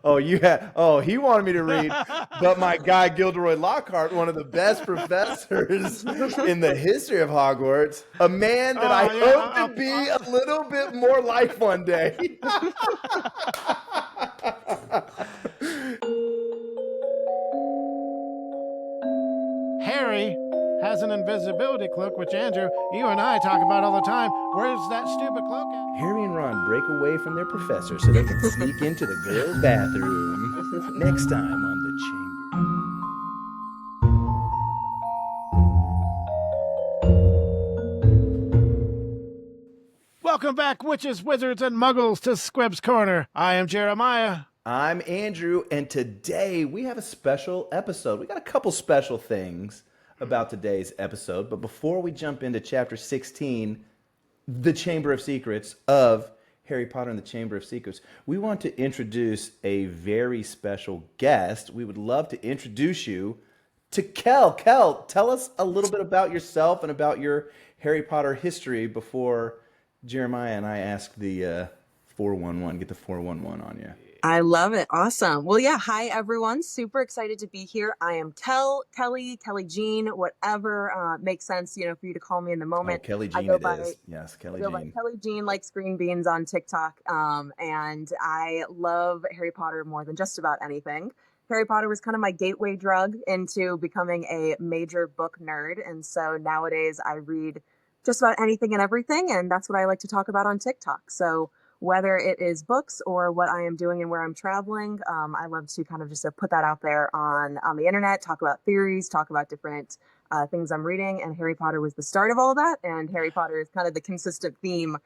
Oh, he wanted me to read, but my guy Gilderoy Lockhart, one of the best professors in the history of Hogwarts, a man that I Oh yeah, hope to be a little bit more like one day. Harry has an invisibility cloak, which Andrew, you and I talk about all the time. Where's that stupid cloak at? Harry and Ron break away from their professor so they can sneak into the girls' bathroom. Next time on The Chamber. Welcome back, witches, wizards, and muggles to Squib's Corner. I am Jeremiah. I'm Andrew, and today we have a special episode. We got a couple special things about today's episode, but before we jump into chapter 16, The Chamber of Secrets of Harry Potter and the Chamber of Secrets, we want to introduce a very special guest. We would love to introduce you to Kel. Kel, tell us a little bit about yourself and about your Harry Potter history before Jeremiah and I ask the 411, get the 411 on you. I love it. Awesome. Well, yeah. Hi, everyone. Super excited to be here. I am Kelly Jean, whatever makes sense, for you to call me in the moment. Oh, Kelly Jean is. Yes, Kelly Jean. By Kelly Jean, likes green beans on TikTok. And I love Harry Potter more than just about anything. Harry Potter was kind of my gateway drug into becoming a major book nerd. And so nowadays I read just about anything and everything. And that's what I like to talk about on TikTok. So whether it is books or what I am doing and where I'm traveling, I love to kind of just put that out there on the internet, talk about theories, talk about different things I'm reading. And Harry Potter was the start of all of that. And Harry Potter is kind of the consistent theme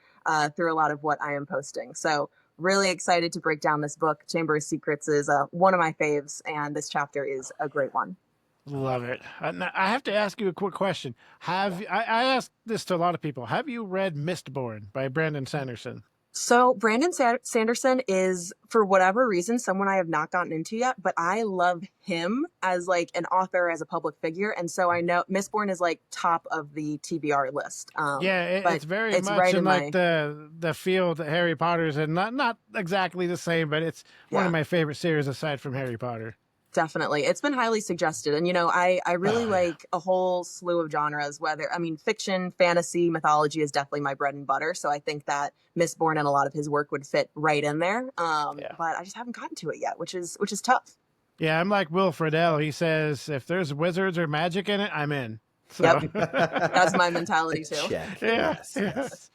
through a lot of what I am posting. So really excited to break down this book. Chamber of Secrets is one of my faves, and this chapter is a great one. Love it. I have to ask you a quick question. I asked this to a lot of people. Have you read Mistborn by Brandon Sanderson? So Brandon Sanderson is, for whatever reason, someone I have not gotten into yet, but I love him as like an author, as a public figure. And so I know Mistborn is like top of the TBR list. It's very much right in like the field that Harry Potter's in. Not exactly the same, but it's one of my favorite series aside from Harry Potter. Definitely. It's been highly suggested. And, I really like a whole slew of genres, fiction, fantasy, mythology is definitely my bread and butter. So I think that Mistborn and a lot of his work would fit right in there. But I just haven't gotten to it yet, which is tough. Yeah, I'm like Will Friedle. He says, if there's wizards or magic in it, I'm in. So. Yep. That's my mentality too. Check. Yeah. Yes.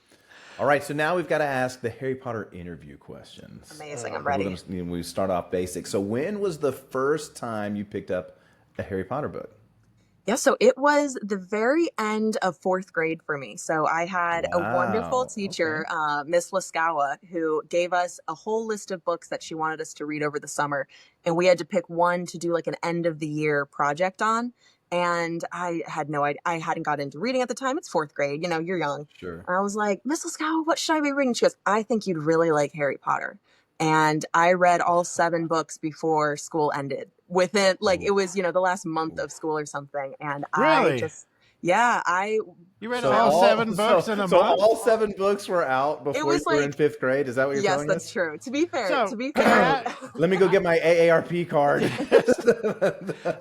All right, so now we've got to ask the Harry Potter interview questions. Amazing, I'm ready. We start off basic. So when was the first time you picked up a Harry Potter book? Yeah, so it was the very end of fourth grade for me. So I had a wonderful teacher, Miss Laskawa, who gave us a whole list of books that she wanted us to read over the summer. And we had to pick one to do like an end of the year project on. And I had no idea. I hadn't got into reading at the time. It's fourth grade. You're young. Sure. And I was like, Miss Laskawa, what should I be reading? She goes, I think you'd really like Harry Potter. And I read all 7 books before school ended. Within, it was, the last month of school or something. And really? You read all 7 books in a month? So all 7 books were out before you were in 5th grade? Is that what you're telling us? Yes, that's true. To be fair, let me go get my AARP card.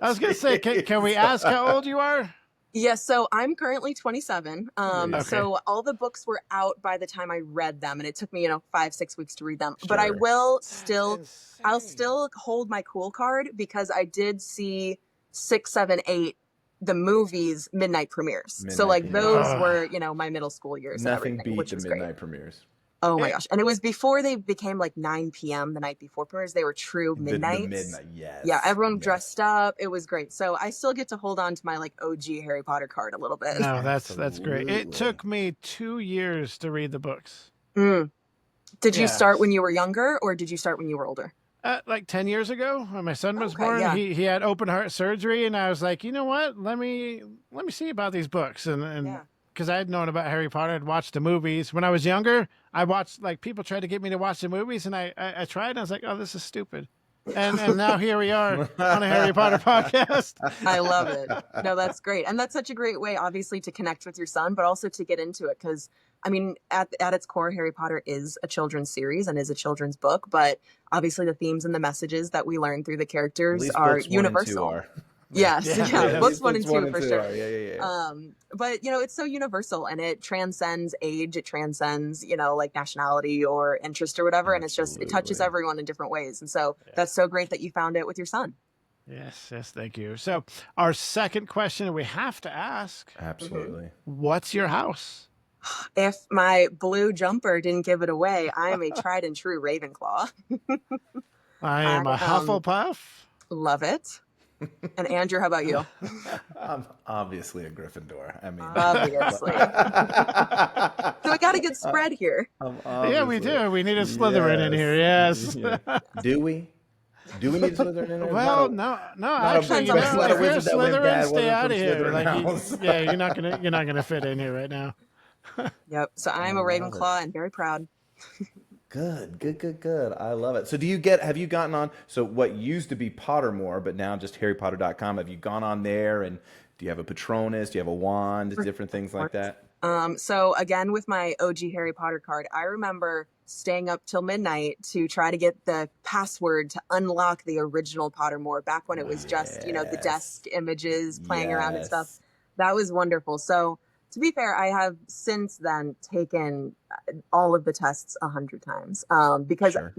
I was going to say, can we ask how old you are? Yes, so I'm currently 27. So all the books were out by the time I read them, and it took me, 5-6 weeks to read them. Sure. But I will I'll still hold my cool card because I did see 6, 7, 8, the movies midnight premieres. Those were, my middle school years. Nothing beat the midnight premieres. Oh my gosh. And it was before they became 9 p.m. the night before premieres. They were true midnights. The midnight, yes. Yeah, everyone dressed up. It was great. So I still get to hold on to my OG Harry Potter card a little bit. No, that's great. It took me 2 years to read the books. Did you start when you were younger, or did you start when you were older? 10 years ago, when my son was born. Yeah. He had open heart surgery, and I was like, you know what? Let me see about these books. And because I had known about Harry Potter, I'd watched the movies. When I was younger, I watched, people tried to get me to watch the movies, and I tried, and I was like, oh, this is stupid. And now here we are on a Harry Potter podcast. I love it. No, that's great. And that's such a great way, obviously, to connect with your son, but also to get into it, because I mean, at its core, Harry Potter is a children's series and is a children's book, but obviously the themes and the messages that we learn through the At characters least are books 1 and 2 universal. are. Yes, Yeah, yeah, At books least one books and 1 two and for 2 sure. are. Yeah. But it's so universal and it transcends age, it transcends, like nationality or interest or whatever. And it touches Absolutely. everyone in different ways. And so that's so great that you found it with your son. Yes, thank you. So our second question we have to ask, Absolutely. what's your house? If my blue jumper didn't give it away, I am a tried and true Ravenclaw. I am a Hufflepuff. Love it. And Andrew, how about you? I'm obviously a Gryffindor. I mean, Obviously. So we got a good spread here. Yeah, we do. We need a Slytherin in here. Yes. Yeah. Do we? Do we need a Slytherin in there? Well, no. Actually, Depends on the if you're a wizard that went Slytherin, bad stay wasn't out from of here. Slytherin house. You're not gonna fit in here right now. Yep. So I'm a Ravenclaw and very proud. Good. I love it. So have you gotten on, so what used to be Pottermore, but now just harrypotter.com, have you gone on there and do you have a Patronus? Do you have a wand? Different things like that? So again, with my OG Harry Potter card, I remember staying up till midnight to try to get the password to unlock the original Pottermore back when it was just, the desk images playing around and stuff. That was wonderful. So to be fair, I have since then taken all of the tests 100 times because, Sure.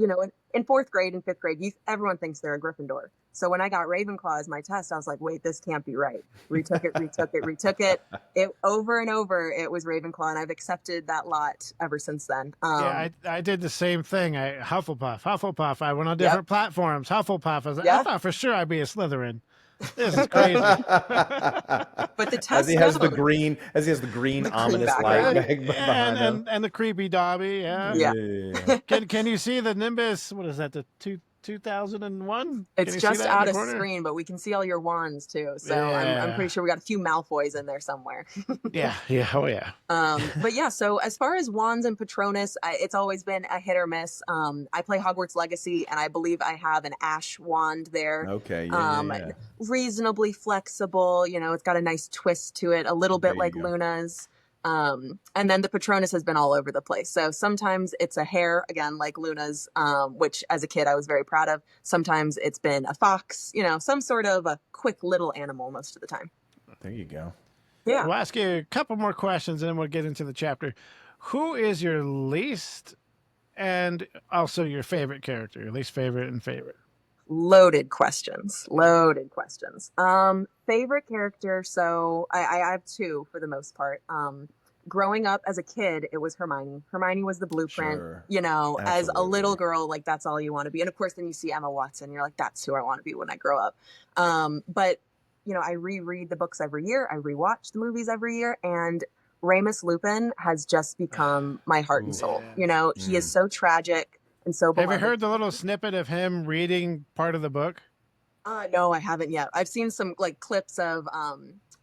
in 4th grade and 5th grade, everyone thinks they're a Gryffindor. So when I got Ravenclaw as my test, I was like, wait, this can't be right. Retook it. It over and over, it was Ravenclaw, and I've accepted that lot ever since then. Yeah, I did the same thing. Hufflepuff. I went on different platforms. Hufflepuff. I thought for sure I'd be a Slytherin. This is crazy. But the test as he has the green ominous light behind him. And the creepy Dobby. Yeah. Can you see the Nimbus? What is that? The 2001? It's just out of screen, but we can see all your wands too. So I'm pretty sure we got a few Malfoys in there somewhere. Yeah. Oh yeah. But yeah, so as far as wands and Patronus, it's always been a hit or miss. I play Hogwarts Legacy, and I believe I have an Ash wand there. Okay. Reasonably flexible. It's got a nice twist to it, a little bit like Luna's. And then the Patronus has been all over the place. So sometimes it's a hare, again, like Luna's, which as a kid I was very proud of. Sometimes it's been a fox, some sort of a quick little animal most of the time. There you go. Yeah. We'll ask you a couple more questions and then we'll get into the chapter. Who is your least and also your favorite character? Your least favorite and favorite? Loaded questions. Favorite character. So I have two for the most part. Growing up as a kid, it was Hermione. Hermione was the blueprint, Sure. As a little girl, like that's all you want to be. And of course, then you see Emma Watson, you're like, that's who I want to be when I grow up. But I reread the books every year. I rewatch the movies every year. And Remus Lupin has just become my heart and soul. He is so tragic and so beloved. Have you heard the little snippet of him reading part of the book? No, I haven't yet. I've seen some clips of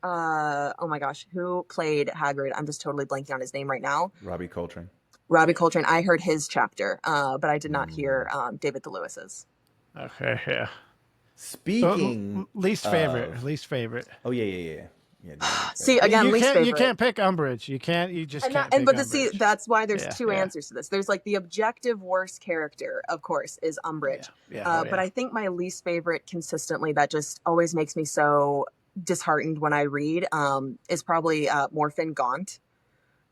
oh my gosh, who played Hagrid? I'm just totally blanking on his name right now. Robbie Coltrane. I heard his chapter, but I did not hear David DeLuis's. Okay, yeah. Speaking least favorite. Oh yeah. See, again, least favorite. You can't pick Umbridge. You can't pick Umbridge. See, that's why there's two answers to this. There's the objective worst character, of course, is Umbridge. But I think my least favorite consistently that just always makes me so disheartened when I read is probably Morphin Gaunt.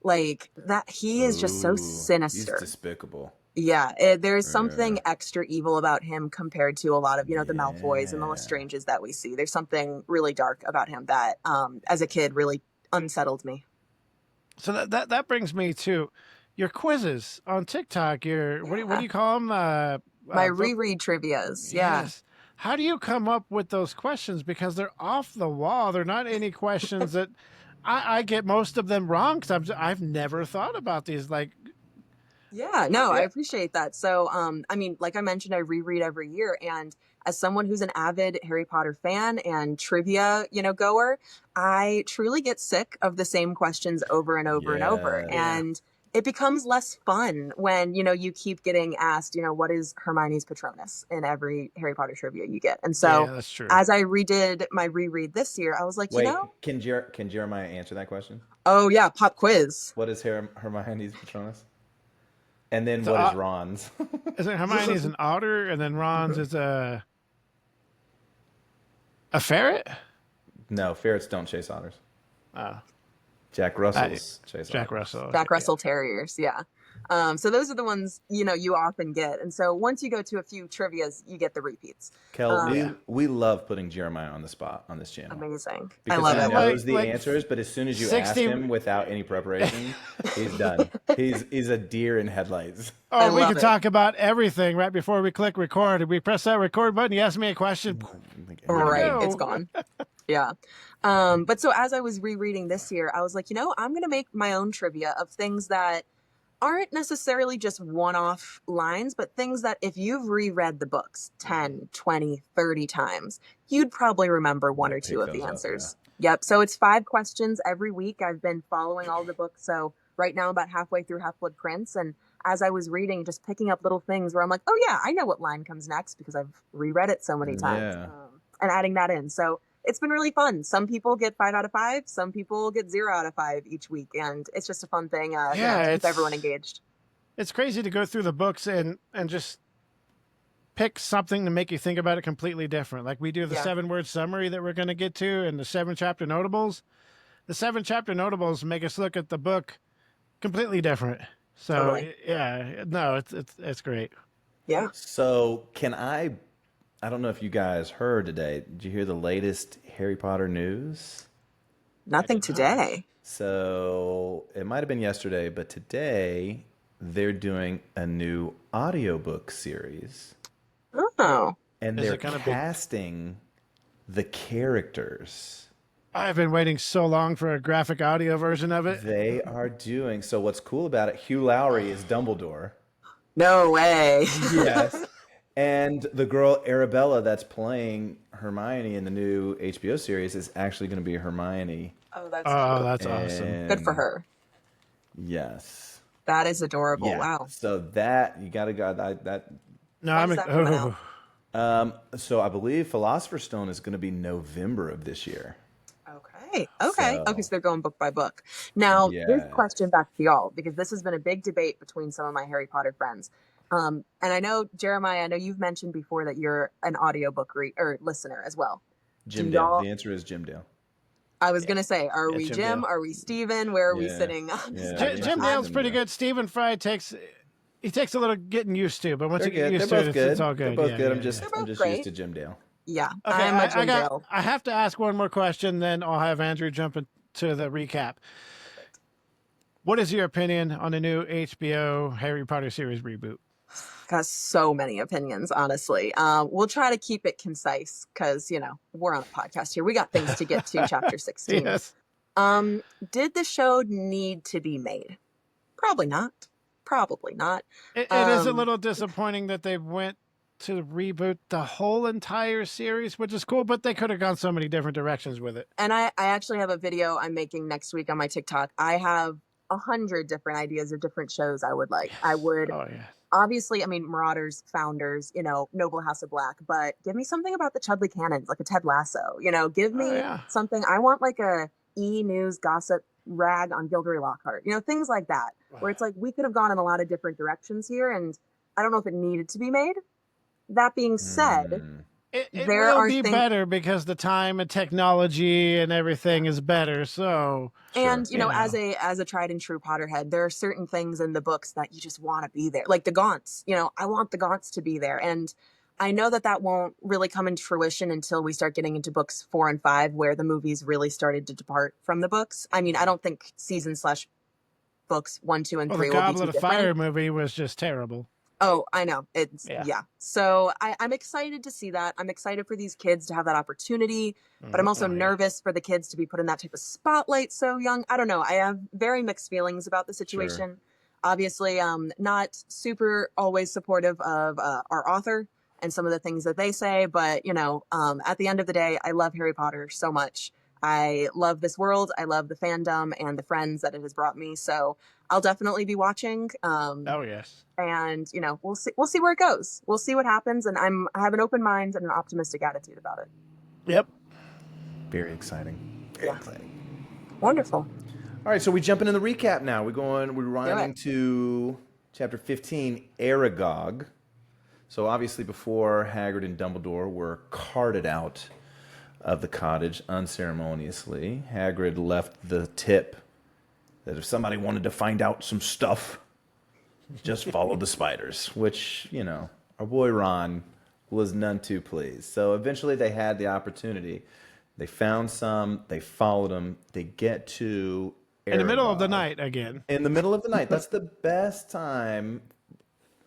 That he is just so sinister. He's despicable. Yeah, there's something extra evil about him compared to a lot of, the Malfoys and the Lestranges that we see. There's something really dark about him that, as a kid, really unsettled me. So that brings me to your quizzes on TikTok. What do you call them? My reread trivias. Yeah. Yes. How do you come up with those questions? Because they're off the wall. They're not any questions that I get most of them wrong because I've never thought about these. Yeah, no, I appreciate that. So, like I mentioned, I reread every year. And as someone who's an avid Harry Potter fan and trivia, goer, I truly get sick of the same questions over and over and over. And it becomes less fun when, you keep getting asked, what is Hermione's Patronus in every Harry Potter trivia you get. And so that's true. as I redid my reread this year, I was like, Wait, can Jeremiah answer that question? Oh yeah, pop quiz. What is Hermione's Patronus? And then what is Ron's? Is it Hermione's an otter, and then Ron's is a ferret? No, ferrets don't chase otters. Jack Russell's chase Jack otters. Russell. Jack Russell Terriers, yeah. So those are the ones, you often get. And so once you go to a few trivias, you get the repeats. Kel, we love putting Jeremiah on the spot on this channel. Amazing. Because I love he it. knows the answers, but as soon as you 60... ask him without any preparation, he's done. He's a deer in headlights. Oh, we can talk about everything right before we click record. We press that record button, you ask me a question. Right, it's gone. Yeah. But so as I was rereading this year, I was like, I'm going to make my own trivia of things that aren't necessarily just one-off lines, but things that if you've reread the books 10, 20, 30 times, you'd probably remember one or two of the answers. Yep. So it's 5 questions every week. I've been following all the books. So right now I'm about halfway through Half-Blood Prince. And as I was reading, just picking up little things where I'm like, oh yeah, I know what line comes next because I've reread it so many times. And adding that in. So it's been really fun. Some people get 5 out of 5. Some people get 0 out of 5 each week. And it's just a fun thing to keep everyone engaged. It's crazy to go through the books and just pick something to make you think about it completely different. Like we do the 7-word summary that we're going to get to and the 7-chapter notables. The 7-chapter notables make us look at the book completely different. So, totally. It's great. Yeah. So I don't know if you guys heard today. Did you hear the latest Harry Potter news? Nothing today. So it might have been yesterday, but today they're doing a new audiobook series. Oh. And they're casting the characters. I've been waiting so long for a graphic audio version of it. They are doing. So what's cool about it, Hugh Lowry is Dumbledore. No way. Yes. And the girl Arabella that's playing Hermione in the new HBO series is actually going to be Hermione. Oh, that's awesome. Good for her. Yes. That is adorable. Yeah. Wow. So that you got to go that. No, so I believe Philosopher's Stone is going to be November of this year. Okay. So they're going book by book. Now, here's a question back to y'all, because this has been a big debate between some of my Harry Potter friends. And I know, Jeremiah, you've mentioned before that you're an audiobook listener as well. Jim Dale. The answer is Jim Dale. I was going to say, are we Jim? Are we Steven? Where are we sitting? Jim Dale's pretty good. Stephen Fry takes a little getting used to, but once you get used to it, it's all good. They're both good. I'm just used to Jim Dale. Yeah. Okay, I'm a Jim Dale. I have to ask one more question, then I'll have Andrew jump into the recap. What is your opinion on the new HBO Harry Potter series reboot? Got so many opinions, honestly. We'll try to keep it concise because, we're on a podcast here. We got things to get to. Chapter 16. Yes. Did the show need to be made? Probably not. It is a little disappointing that they went to reboot the whole entire series, which is cool, but they could have gone so many different directions with it. And I actually have a video I'm making next week on my TikTok. I have 100 different ideas of different shows I would like. I would... Oh, yeah. Obviously, Marauders, Founders, Noble House of Black, but give me something about the Chudley Cannons, like a Ted Lasso, give me something. I want like a E-News gossip rag on Gilderoy Lockhart, things like that, where it's like, we could have gone in a lot of different directions here. And I don't know if it needed to be made. That being said, it will be better because the time and technology and everything is better. So, and as a tried and true Potterhead, there are certain things in the books that you just want to be there, like the Gaunts. I want the Gaunts to be there, and I know that won't really come into fruition until we start getting into books 4 and 5, where the movies really started to depart from the books. I don't think books 1, 2, and 3 will be too Goblet of different. Fire movie was just terrible. Oh, I know. It's So I'm excited to see that. I'm excited for these kids to have that opportunity, but I'm also nervous for the kids to be put in that type of spotlight so young. I don't know. I have very mixed feelings about the situation. Sure. Obviously, not super always supportive of our author and some of the things that they say, but at the end of the day, I love Harry Potter so much. I love this world. I love the fandom and the friends that it has brought me. So I'll definitely be watching. Oh, yes. And we'll see where it goes. We'll see what happens. And I have an open mind and an optimistic attitude about it. Yep. Very exciting. Very exciting. Wonderful. All right, so we jumping in the recap now. We're running to chapter 15, Aragog. So obviously before Hagrid and Dumbledore were carted out of the cottage unceremoniously, Hagrid left the tip that if somebody wanted to find out some stuff, just follow the spiders, which, our boy Ron was none too pleased. So eventually they had the opportunity. They found some, they followed them, they get to Aragog. In the middle of the night again. In the middle of the night. That's the best time.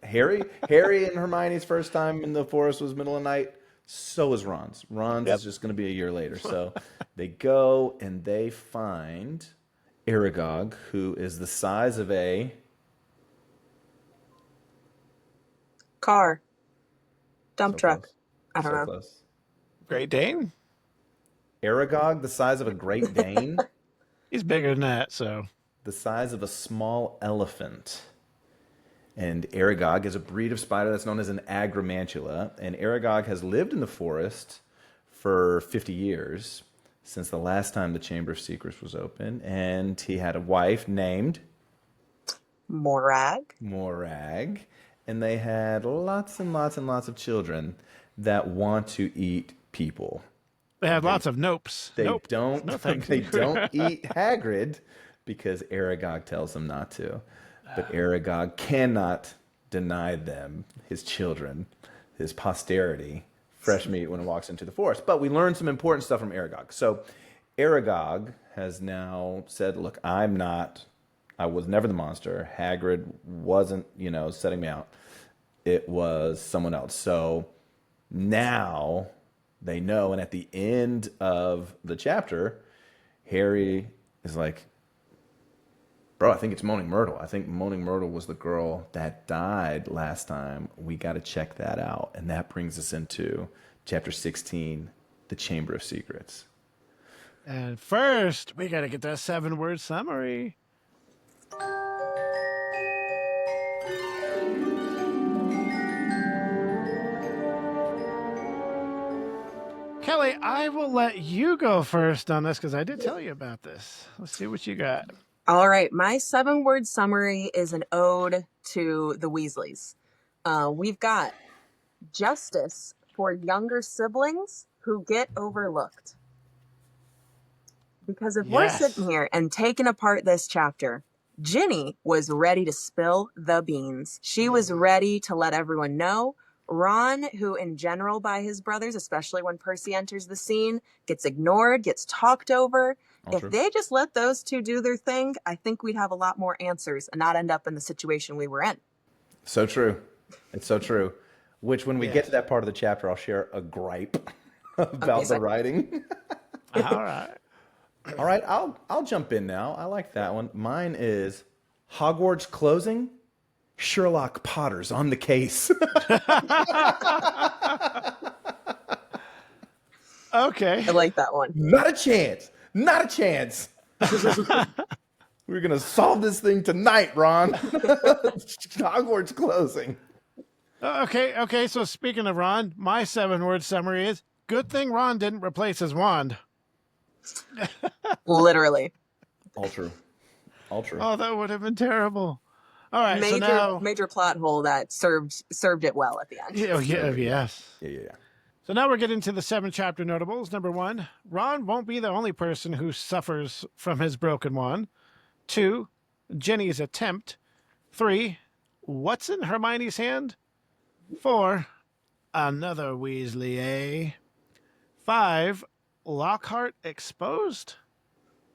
Harry and Hermione's first time in the forest was middle of the night. So is Ron's. Ron's is just going to be a year later. So they go and they find Aragog, who is the size of a car, dump truck. I don't know. Close. Great Dane? Aragog, the size of a Great Dane? He's bigger than that, so. The size of a small elephant. And Aragog is a breed of spider that's known as an agromantula. And Aragog has lived in the forest for 50 years, since the last time the Chamber of Secrets was open. And he had a wife named Morag. And they had lots and lots and lots of children that want to eat people. They had lots of nopes. They don't eat Hagrid because Aragog tells them not to. But Aragog cannot deny them, his children, his posterity, fresh meat when it walks into the forest. But we learned some important stuff from Aragog. So Aragog has now said, look, I was never the monster. Hagrid wasn't, setting me out. It was someone else. So now they know. And at the end of the chapter, Harry is like, bro, I think it's Moaning Myrtle. I think Moaning Myrtle was the girl that died last time. We got to check that out. And that brings us into chapter 16, the Chamber of Secrets. And first, we got to get that 7-word summary. Kelly, I will let you go first on this because I did tell you about this. Let's see what you got. All right. My 7-word summary is an ode to the Weasleys. We've got justice for younger siblings who get overlooked. Because if we're sitting here and taking apart this chapter, Ginny was ready to spill the beans. She was ready to let everyone know. Ron, who in general by his brothers, especially when Percy enters the scene, gets ignored, gets talked over. If they just let those two do their thing, I think we'd have a lot more answers and not end up in the situation we were in. So true. It's so true. Which, when we get to that part of the chapter, I'll share a gripe about the writing. All right. All right, I'll jump in now. I like that one. Mine is Hogwarts closing. Sherlock Potter's on the case. Okay. I like that one. Not a chance. Not a chance. We're going to solve this thing tonight, Ron. Hogwarts closing. Okay. So speaking of Ron, my 7-word summary is, good thing Ron didn't replace his wand. Literally. All true. Oh, that would have been terrible. All right, major plot hole that served it well at the end. Yes. Yeah. So now we're getting to the 7-chapter notables. Number 1, Ron won't be the only person who suffers from his broken wand. 2, Ginny's attempt. 3, what's in Hermione's hand? 4, another Weasley, eh? 5, Lockhart exposed.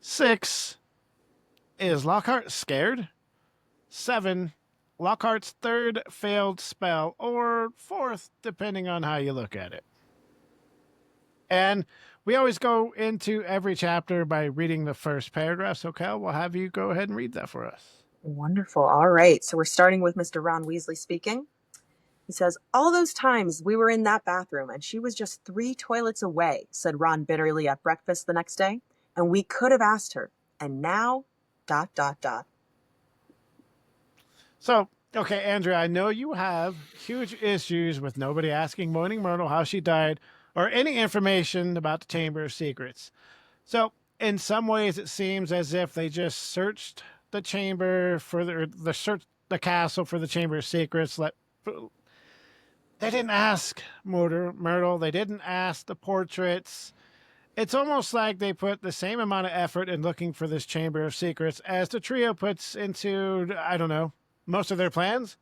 6, is Lockhart scared? 7, Lockhart's 3rd failed spell, or 4th, depending on how you look at it. And we always go into every chapter by reading the first paragraph. So, Cal, we'll have you go ahead and read that for us. Wonderful. All right. So we're starting with Mr. Ron Weasley speaking. He says, all those times we were in that bathroom and she was just 3 toilets away, said Ron bitterly at breakfast the next day. And we could have asked her. And now, ... So, okay, Andrea, I know you have huge issues with nobody asking Moaning Myrtle how she died or any information about the Chamber of Secrets. So, in some ways, it seems as if they just searched the chamber for the castle for the Chamber of Secrets. They didn't ask Myrtle. They didn't ask the portraits. It's almost like they put the same amount of effort in looking for this Chamber of Secrets as the trio puts into, I don't know, most of their plans.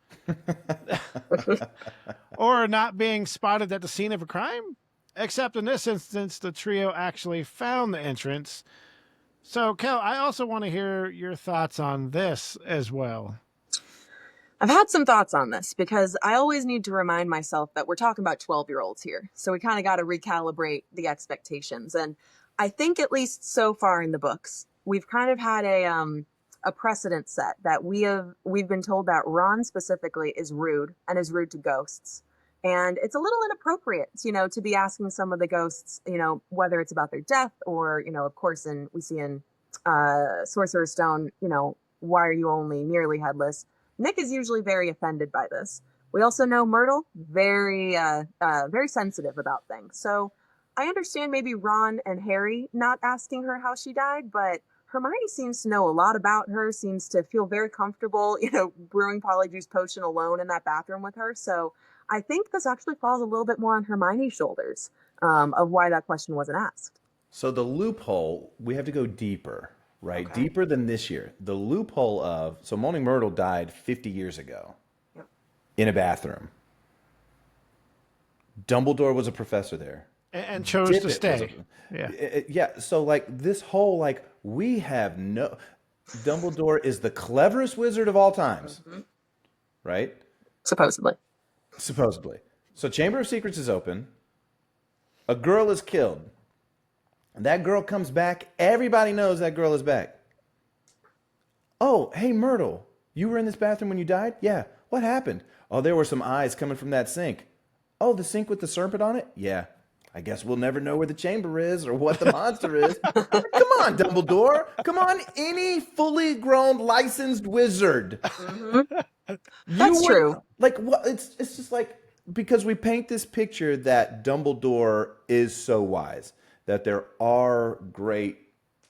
Or not being spotted at the scene of a crime. Except in this instance, the trio actually found the entrance. So, Kel, I also want to hear your thoughts on this as well. I've had some thoughts on this because I always need to remind myself that we're talking about 12-year-olds here. So we kind of got to recalibrate the expectations. And I think at least so far in the books, we've kind of had a precedent set that we've been told that Ron specifically is rude and is rude to ghosts. And it's a little inappropriate, to be asking some of the ghosts, whether it's about their death or, of course, we see in Sorcerer's Stone, why are you only nearly headless? Nick is usually very offended by this. We also know Myrtle, very sensitive about things. So I understand maybe Ron and Harry not asking her how she died, but Hermione seems to know a lot about her, seems to feel very comfortable, brewing Polyjuice Potion alone in that bathroom with her. So I think this actually falls a little bit more on Hermione's shoulders of why that question wasn't asked. So the loophole, we have to go deeper. Right, Okay. deeper than this year. The loophole so Moaning Myrtle died 50 years ago in a bathroom. Dumbledore was a professor there. And chose to stay. Yeah, so this whole we have Dumbledore is the cleverest wizard of all times. Mm-hmm. Right? Supposedly. So Chamber of Secrets is open. A girl is killed. That girl comes back. Everybody knows that girl is back. Oh, hey, Myrtle. You were in this bathroom when you died? Yeah. What happened? Oh, there were some eyes coming from that sink. Oh, the sink with the serpent on it? Yeah. I guess we'll never know where the chamber is or what the monster is. Come on, Dumbledore. Come on, any fully grown licensed wizard. Mm-hmm. That's true. What? It's just because we paint this picture that Dumbledore is so wise, that there are great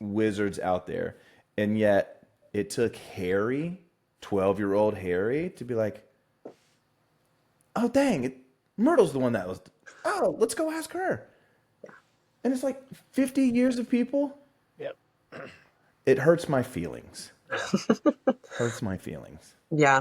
wizards out there. And yet it took Harry, 12-year-old Harry, to be like, oh, dang, Myrtle's the one that was, let's go ask her. Yeah. And it's 50 years of people. Yep. It hurts my feelings. Hurts my feelings. Yeah.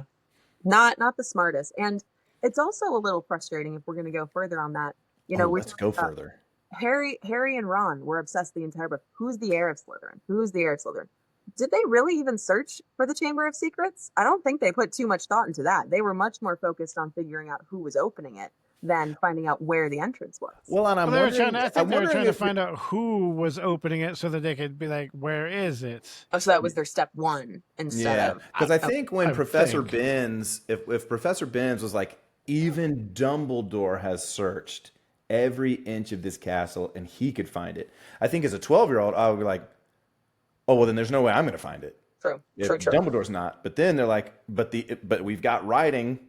Not the smartest. And it's also a little frustrating if we're going to go further on that. Let's go further. Harry and Ron were obsessed the entire book. Who's the heir of Slytherin? Who's the heir of Slytherin? Did they really even search for the Chamber of Secrets? I don't think they put too much thought into that. They were much more focused on figuring out who was opening it than finding out where the entrance was. Well, and I think they were trying to find out who was opening it so that they could be like, where is it? Oh, so that was their step one instead of... Because I think when Professor Binns, if Professor Binns was like, even Dumbledore has searched every inch of this castle and he could find it. I think as a 12-year-old, I would be like, oh, well, then there's no way I'm going to find it. True. Dumbledore's not. But then they're like, but we've got writing,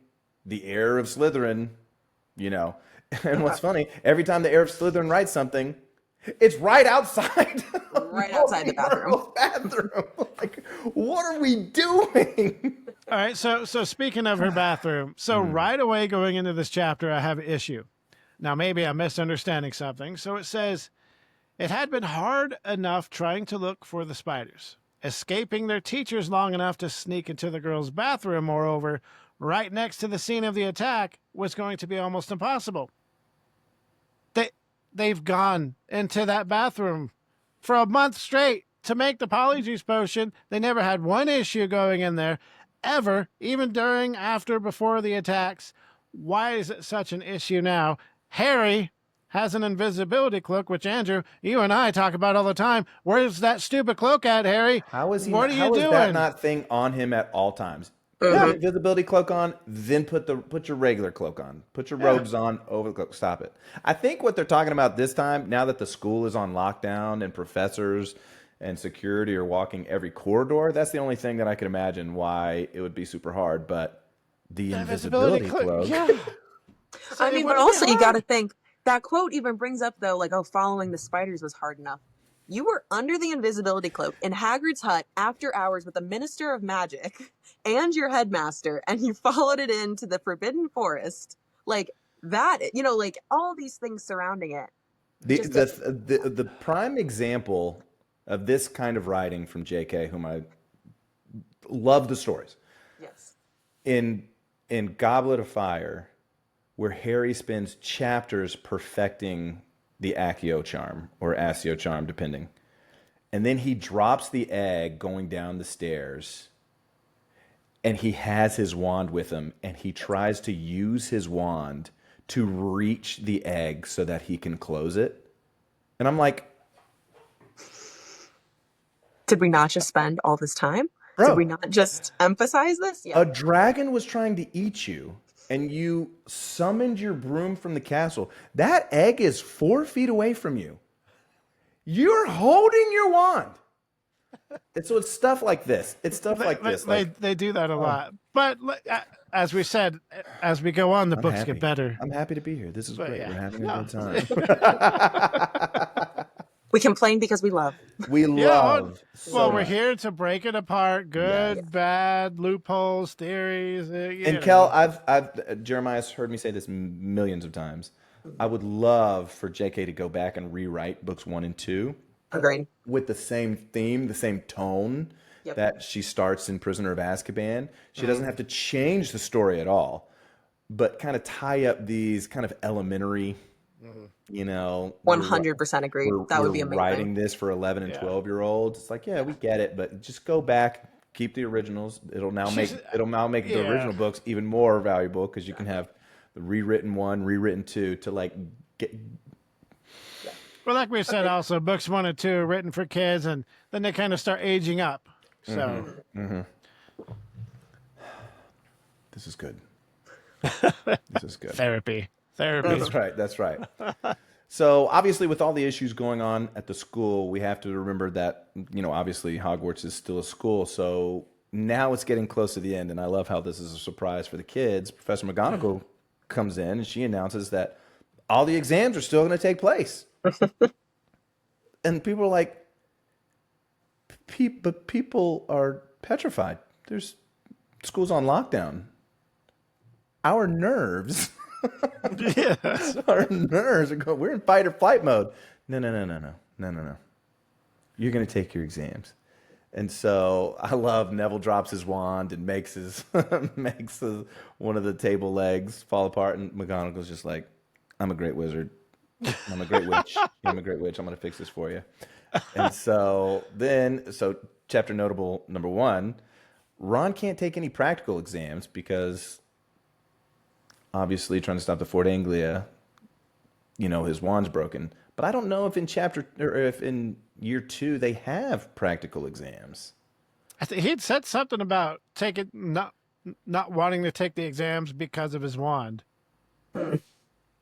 the heir of Slytherin, And what's funny, every time the heir of Slytherin writes something, it's right outside. Right outside the bathroom. What are we doing? All right. So speaking of her bathroom, right away going into this chapter, I have an issue. Now, maybe I'm misunderstanding something. So it says, it had been hard enough trying to look for the spiders. Escaping their teachers long enough to sneak into the girls' bathroom, moreover, right next to the scene of the attack, was going to be almost impossible. They've gone into that bathroom for a month straight to make the Polyjuice Potion. They never had one issue going in there, ever, even during, after, before the attacks. Why is it such an issue now? Harry has an invisibility cloak, which, Andrew, you and I talk about all the time. Where's that stupid cloak at, Harry? How is he? What are you doing? How is that not thing on him at all times? Put Mm-hmm. the invisibility cloak on, then put your regular cloak on. Put your robes on over the cloak. Stop it. I think what they're talking about this time, now that the school is on lockdown and professors and security are walking every corridor, that's the only thing that I can imagine why it would be super hard. But the invisibility cloak. Yeah. So I mean, but also you got to think that quote even brings up though, like, oh, following the spiders was hard enough. You were under the invisibility cloak in Hagrid's hut after hours with the Minister of Magic and your headmaster, and you followed it into the Forbidden Forest. Like that, like all these things surrounding it. The prime example of this kind of writing from J.K., whom I love the stories, Yes. in Goblet of Fire, where Harry spends chapters perfecting the Accio charm or Accio charm, depending. And then he drops the egg going down the stairs, and he has his wand with him, and he tries to use his wand to reach the egg so that he can close it. And I'm like, did we not just spend all this time? bro, did we not just emphasize this? a dragon was trying to eat you, and you summoned your broom from the castle. That egg is 4 feet away from you. You're holding your wand. And so it's stuff like this. It's stuff like this. They do that a lot. But as we said, as we go on, the books happy. get better. I'm happy to be here. This is great. Yeah. We're having a good time. We complain because we love. We love. Well, we're here to break it apart. Good, bad, loopholes, theories. And Kel, I've Jeremiah's heard me say this millions of times. I would love for JK to go back and rewrite books 1 and 2. Agreed. With the same theme, the same tone that she starts in Prisoner of Azkaban. She doesn't have to change the story at all, but kind of tie up these kind of elementary, 100% agree. That would be amazing. Writing this for 11 and 12-year-olds. It's like, yeah, we get it, but just go back, keep the originals. It'll now make the original books even more valuable because you can have the rewritten 1, rewritten 2 to like get. Well, like we said, also books 1 and 2 are written for kids, and then they kind of start aging up. So, This is good. This is good. Therapy. That's right. So obviously, with all the issues going on at the school, we have to remember that obviously Hogwarts is still a school. So now it's getting close to the end, and I love how this is a surprise for the kids. Professor McGonagall comes in and she announces that all the exams are still going to take place. And people are like, but people are petrified. There's schools on lockdown. Our nerves, our nerves are going. We're in fight or flight mode. No. You're going to take your exams. And so I love Neville drops his wand and makes one of the table legs fall apart, and McGonagall's just like, I'm a great wizard. I'm a great witch. I'm a great witch. I'm going to fix this for you. And so chapter notable number 1, Ron can't take any practical exams because obviously trying to stop the Fort Anglia, his wand's broken. But I don't know if if in year 2 they have practical exams. I think he'd said something about not wanting to take the exams because of his wand.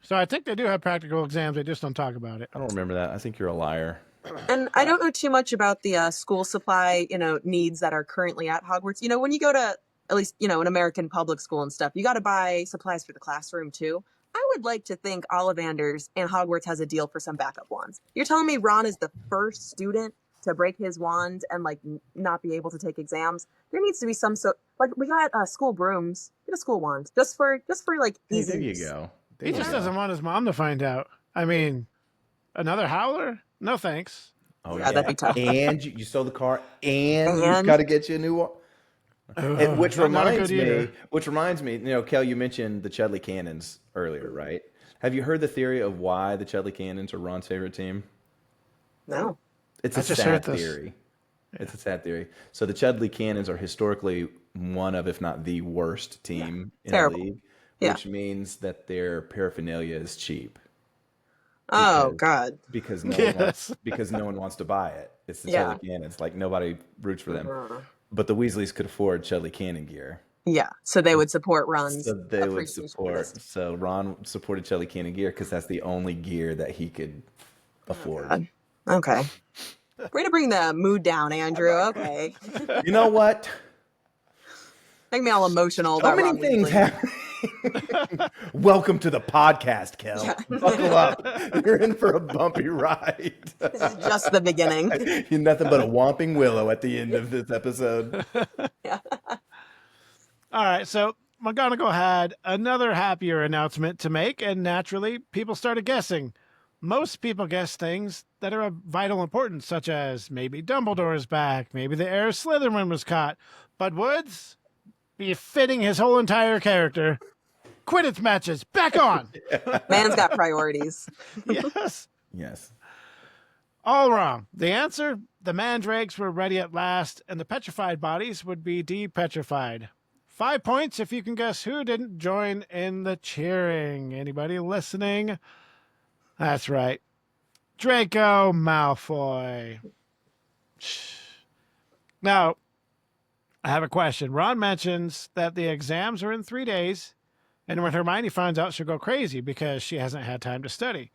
So I think they do have practical exams. They just don't talk about it. I don't remember that. I think you're a liar. And I don't know too much about the school supply, needs that are currently at Hogwarts. When you go to at least, an American public school and stuff, you got to buy supplies for the classroom too. I would like to think Ollivanders and Hogwarts has a deal for some backup wands. You're telling me Ron is the first student to break his wand and like not be able to take exams? There needs to be some we got school brooms. Get a school wand just for like easy. There you go. He just doesn't want his mom to find out. I mean, another howler? No thanks. Oh yeah, that'd be tough. And you sold the car, and you've got to get you a new one. Which reminds me, Kel, you mentioned the Chudley Cannons earlier, right? Have you heard the theory of why the Chudley Cannons are Ron's favorite team? No. It's a sad theory. It's a sad theory. So the Chudley Cannons are historically one of, if not the worst team in the league, which means that their paraphernalia is cheap. God. Because no one wants to buy it. It's the Chudley Cannons. Like nobody roots for them. But the Weasleys could afford Chudley Cannon gear. Yeah, so they would support Ron's So they would appreciation for support. this. So Ron supported Shelly Cannon gear because that's the only gear that he could afford. God. Okay. Way to bring the mood down, Andrew. Okay. You know what? Make me all emotional So about many Ron things Weasley. happen. Welcome to the podcast, Kel. Yeah. Buckle up. You're in for a bumpy ride. This is just the beginning. You're nothing but a whomping willow at the end of this episode. Yeah. All right, so McGonagall had another happier announcement to make, and naturally, people started guessing. Most people guess things that are of vital importance, such as maybe Dumbledore's back, maybe the heir Slytherin was caught. But Woods, befitting his whole entire character, Quidditch matches, back on! Man's got priorities. Yes. Yes. All wrong. The answer? The mandrakes were ready at last, and the petrified bodies would be de-petrified. 5 points if you can guess who didn't join in the cheering. Anybody listening? That's right. Draco Malfoy. Now, I have a question. Ron mentions that the exams are in 3 days, and when Hermione finds out, she'll go crazy because she hasn't had time to study.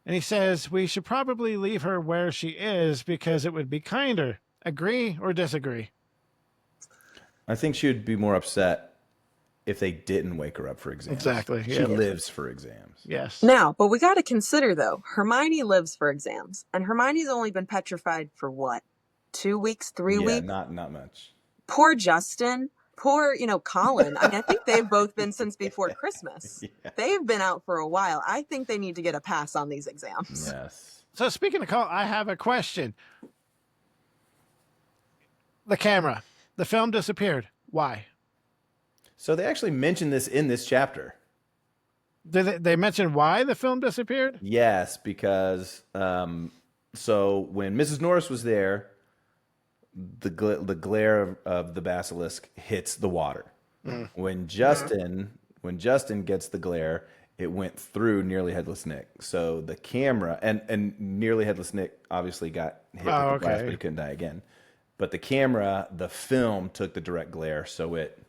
And he says we should probably leave her where she is because it would be kinder. Agree or disagree? I think she would be more upset if they didn't wake her up for exams. Exactly. She Yeah. lives for exams. Yes. Now, but we got to consider, though, Hermione lives for exams. And Hermione's only been petrified for what? 2 weeks, 3 weeks? Not much. Poor Justin. Poor, Colin. I mean, I think they've both been since before Christmas. Yeah. They've been out for a while. I think they need to get a pass on these exams. Yes. So speaking of Colin, I have a question. The camera. The film disappeared. Why? So they actually mentioned this in this chapter. Did they mention why the film disappeared? Yes, because so when Mrs. Norris was there, the glare of the basilisk hits the water. When Justin gets the glare, it went through Nearly Headless Nick. So the camera and Nearly Headless Nick obviously got hit with the glass, but he couldn't die again. But the camera, the film took the direct glare, so it.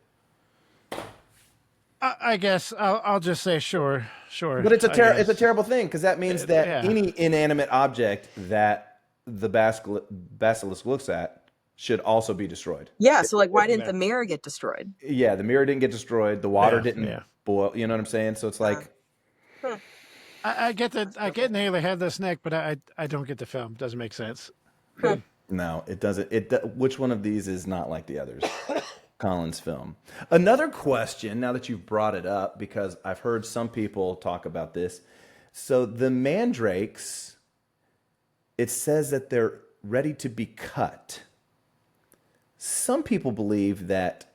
I guess I'll just say sure. But it's a terrible thing because that means that any inanimate object that the basilisk looks at should also be destroyed. Yeah, so why didn't the mirror get destroyed? Yeah, the mirror didn't get destroyed. The water didn't boil. You know what I'm saying? So it's like. I get that. I get Nearly Headless Nick, but I don't get the film. Doesn't make sense. No, it doesn't. Which one of these is not like the others? Colin's film. Another question, now that you've brought it up, because I've heard some people talk about this. So the mandrakes, it says that they're ready to be cut. Some people believe that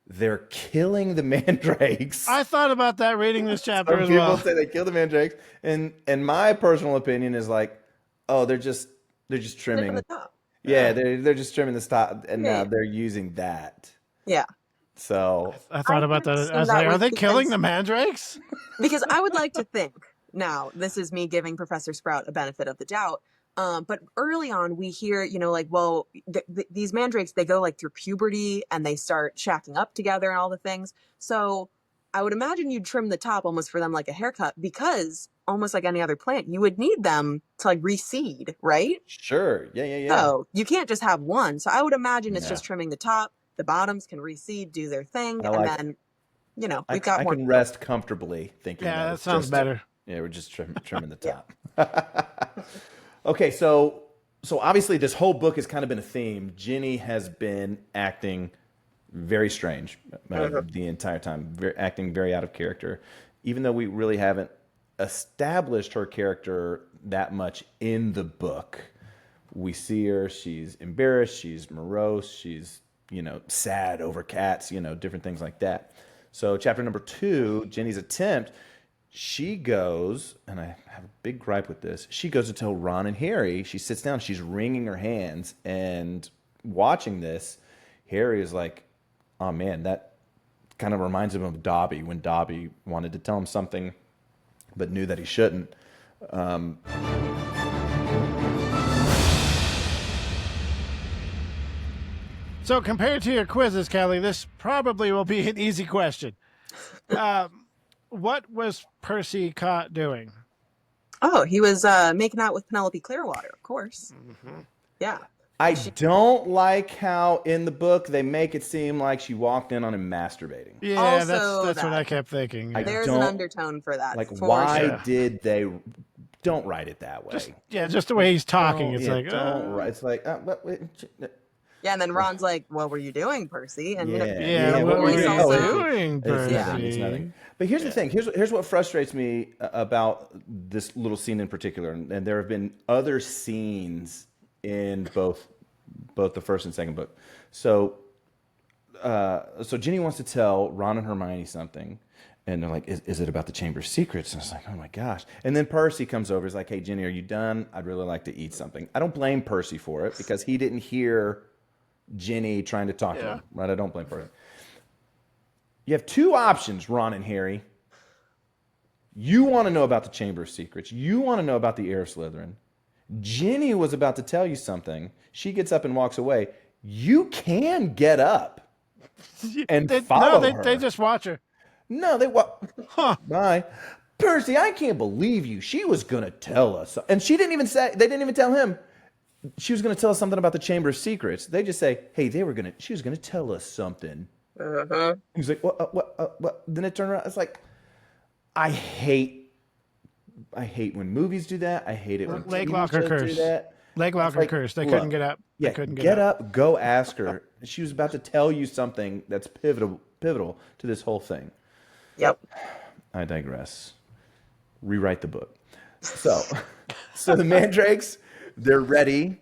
they're killing the mandrakes. I thought about that reading this chapter as Some well. people say they kill the mandrakes, and my personal opinion is like, oh, they're just trimming the top. Yeah, they're just trimming the top, and now they're using that. Yeah. So I thought about that. assume I was that like, are was they killing because- the mandrakes? Because I would like to think, now, this is me giving Professor Sprout a benefit of the doubt, but early on we hear, these mandrakes, they go through puberty and they start shacking up together and all the things. So I would imagine you'd trim the top almost for them like a haircut because almost like any other plant, you would need them to reseed, right? sure, yeah. So you can't just have one. So I would imagine it's just trimming the top. The bottoms can reseed, do their thing, and then, we've got more. I can rest comfortably thinking. Yeah, that it's sounds just- better. Yeah, we're just trimming the top. Okay, so obviously this whole book has kind of been a theme. Ginny has been acting very strange the entire time, acting very out of character, even though we really haven't established her character that much in the book. We see her, she's embarrassed, she's morose, she's, sad over cats, different things like that. So chapter number 2, Ginny's attempt, she goes, and I have a big gripe with this, she goes to tell Ron and Harry, she sits down, she's wringing her hands, and watching this, Harry is like, oh man, that kind of reminds him of Dobby, when Dobby wanted to tell him something, but knew that he shouldn't. So compared to your quizzes, Kelly, this probably will be an easy question. What was Percy caught doing? Oh, he was making out with Penelope Clearwater, of course. Mm-hmm. Yeah. I don't like how in the book they make it seem like she walked in on him masturbating. Yeah, Also that's what I kept thinking. Yeah. There's an undertone for that. Like, for why sure. did they? Don't write it that way. Just the way he's talking. It's like, don't write. It's like, yeah, and then Ron's like, "What were you doing, Percy?" And what were you doing, Percy? It's nothing. But here's the thing. Here's what frustrates me about this little scene in particular, and there have been other scenes in both the first and second book. So Ginny wants to tell Ron and Hermione something, and they're like, is it about the Chamber of Secrets? And I was like, oh my gosh. And then Percy comes over. He's like, hey, Ginny, are you done? I'd really like to eat something. I don't blame Percy for it because he didn't hear Ginny trying to talk to him, right? I don't blame Percy. You have two options, Ron and Harry. You want to know about the Chamber of Secrets. You want to know about the heir of Slytherin. Ginny was about to tell you something. She gets up and walks away. You can get up and follow her. They just watch her. No, Bye. Percy, I can't believe you. She was going to tell us. And they didn't even tell him she was going to tell us something about the Chamber of Secrets. They just say, hey, she was going to tell us something. Uh-huh. He's like, what? Then it turned around. It's like, I hate when movies do that. I hate it when leg TV locker shows curse. do that. Leg locker curse. They couldn't get up. Yeah, they couldn't get up. Go ask her. She was about to tell you something that's pivotal to this whole thing. Yep. I digress. Rewrite the book. So the mandrakes, they're ready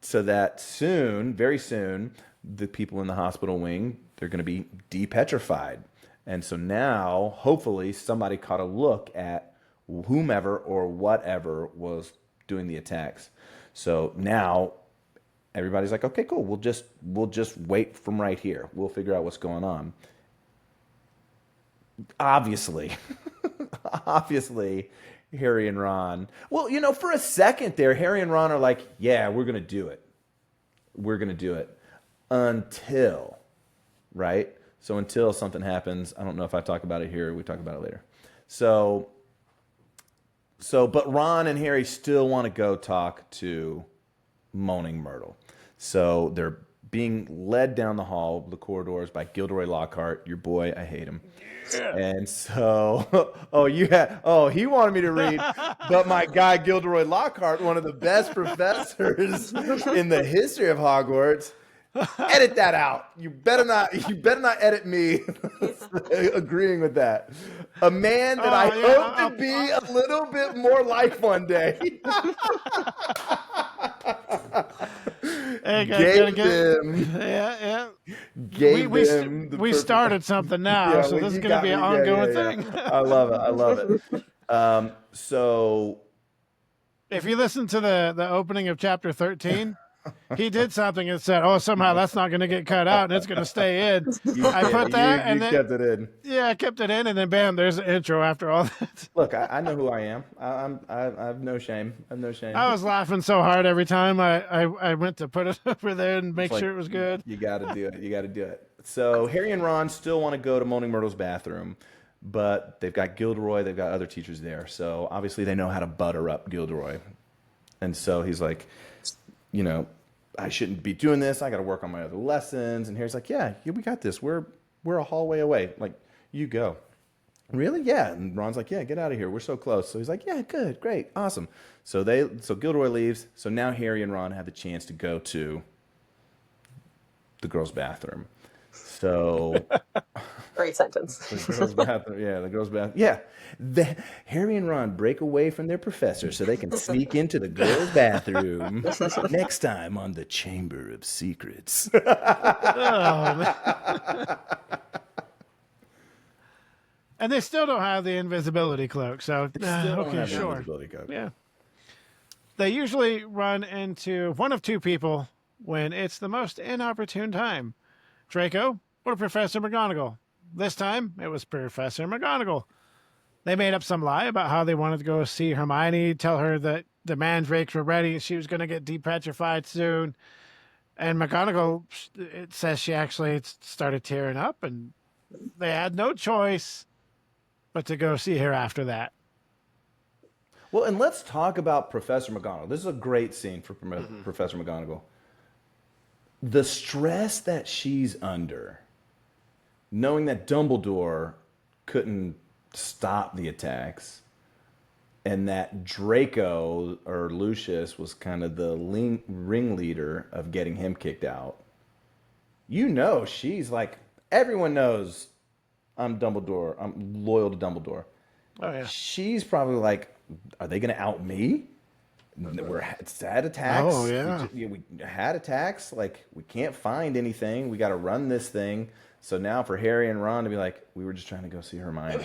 so that soon, very soon, the people in the hospital wing, they're going to be depetrified. And so now, hopefully, somebody caught a look at whomever or whatever was doing the attacks. So now everybody's like, okay, cool. We'll just wait from right here. We'll figure out what's going on. Obviously, Harry and Ron. Well, for a second there, Harry and Ron are like, yeah, we're going to do it. We're going to do it. Until, right? So until something happens, I don't know if I talk about it here or we talk about it later. So, but Ron and Harry still want to go talk to Moaning Myrtle. So they're being led down the hall, the corridors by Gilderoy Lockhart, your boy, I hate him. Yeah. And so, he wanted me to read, but my guy Gilderoy Lockhart, one of the best professors in the history of Hogwarts, edit that out. You better not edit me agreeing with that. A man that I hope to be a little bit more like one day. We started something now, so this is going to be an ongoing thing. I love it. So if you listen to the opening of chapter 13, he did something and said, "Oh, somehow that's not going to get cut out and it's going to stay in." I put that and then kept it in. Yeah, I kept it in, and then bam, there's the intro after all that. Look, I know who I am. I have no shame. I was laughing so hard every time I went to put it over there and make sure it was good. You got to do it. So Harry and Ron still want to go to Moaning Myrtle's bathroom, but they've got Gilderoy. They've got other teachers there, so obviously they know how to butter up Gilderoy, and so he's like, I shouldn't be doing this. I got to work on my other lessons. And Harry's like, yeah, we got this. We're a hallway away. Like, you go. Really? Yeah. And Ron's like, yeah, get out of here. We're so close. So he's like, yeah, good, great, awesome. So Gilderoy leaves. So now Harry and Ron have the chance to go to the girls' bathroom. So great sentence. The girls' bathroom. Yeah, the girls' bathroom. Yeah. Harry and Ron break away from their professor so they can sneak into the girls' bathroom. Next time on the Chamber of Secrets. And they still don't have the invisibility cloak, so okay, sure. Invisibility cloak. Yeah. They usually run into one of two people when it's the most inopportune time. Draco or Professor McGonagall. This time, it was Professor McGonagall. They made up some lie about how they wanted to go see Hermione, tell her that the mandrakes were ready and she was going to get depetrified soon. And McGonagall, it says she actually started tearing up, and they had no choice but to go see her after that. Well, and let's talk about Professor McGonagall. This is a great scene for Professor McGonagall. The stress that she's under, knowing that Dumbledore couldn't stop the attacks, and that Draco or Lucius was kind of the ringleader of getting him kicked out. You know, she's like, everyone knows I'm Dumbledore. I'm loyal to Dumbledore. Oh, yeah. She's probably like, are they going to out me? We're had attacks. Oh, yeah. We had attacks. Like, we can't find anything. We got to run this thing. So now for Harry and Ron to be like, we were just trying to go see Hermione.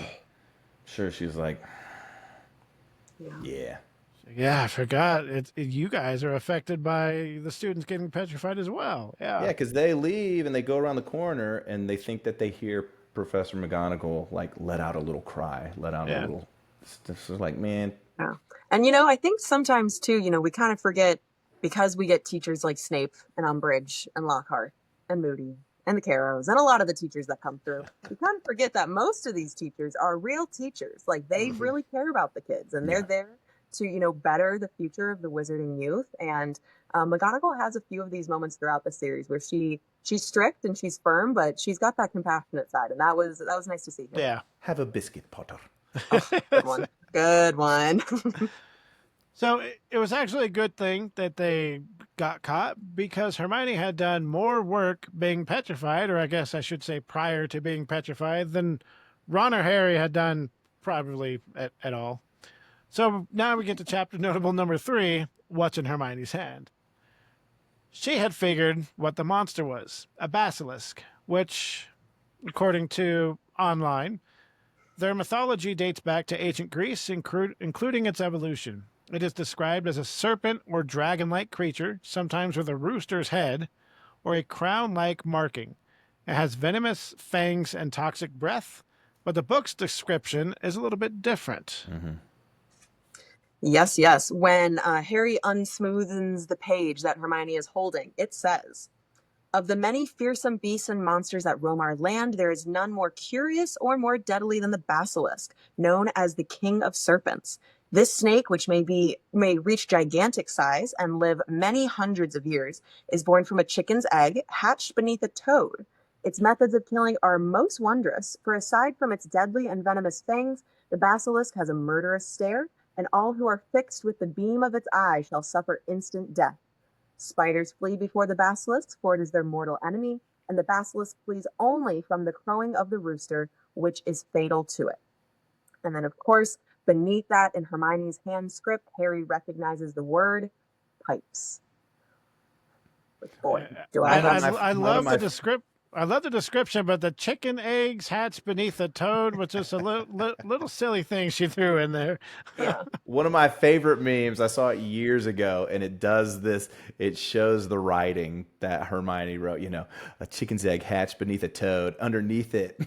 Sure, she's like, yeah. Yeah, I forgot. You guys are affected by the students getting petrified as well. Yeah. Yeah, because they leave and they go around the corner and they think that they hear Professor McGonagall like let out a little cry, let out a little. This is like, man. Yeah. And, you know, I think sometimes too, you know, we kind of forget because we get teachers like Snape and Umbridge and Lockhart and Moody and the Carrows and a lot of the teachers that come through. We kind of forget that most of these teachers are real teachers. Like they really care about the kids and they're there to, you know, better the future of the wizarding youth. And McGonagall has a few of these moments throughout the series where she's strict and she's firm, but she's got that compassionate side. And that was nice to see. Yeah. Have a biscuit, Potter. Oh, good one. Good one. So it was actually a good thing that they got caught because Hermione had done more work being petrified, or I guess I should say prior to being petrified, than Ron or Harry had done probably at all. So now we get to chapter notable number 3, what's in Hermione's hand. She had figured what the monster was, a basilisk, which, according to online, their mythology dates back to ancient Greece, including its evolution. It is described as a serpent or dragon-like creature, sometimes with a rooster's head, or a crown-like marking. It has venomous fangs and toxic breath, but the book's description is a little bit different. Mm-hmm. Yes. When Harry unsmoothens the page that Hermione is holding, it says, "Of the many fearsome beasts and monsters that roam our land, there is none more curious or more deadly than the basilisk, known as the king of serpents. This snake, which may reach gigantic size and live many hundreds of years, is born from a chicken's egg, hatched beneath a toad. Its methods of killing are most wondrous, for aside from its deadly and venomous fangs, the basilisk has a murderous stare, and all who are fixed with the beam of its eye shall suffer instant death. Spiders flee before the basilisk, for it is their mortal enemy, and the basilisk flees only from the crowing of the rooster, which is fatal to it." And then, of course, beneath that, in Hermione's hand script, Harry recognizes the word pipes. Boy, do I love the description, but the chicken eggs hatched beneath the toad was just a little silly thing she threw in there. Yeah. One of my favorite memes, I saw it years ago, and it does this. It shows the writing that Hermione wrote, you know, a chicken's egg hatched beneath a toad. Underneath it,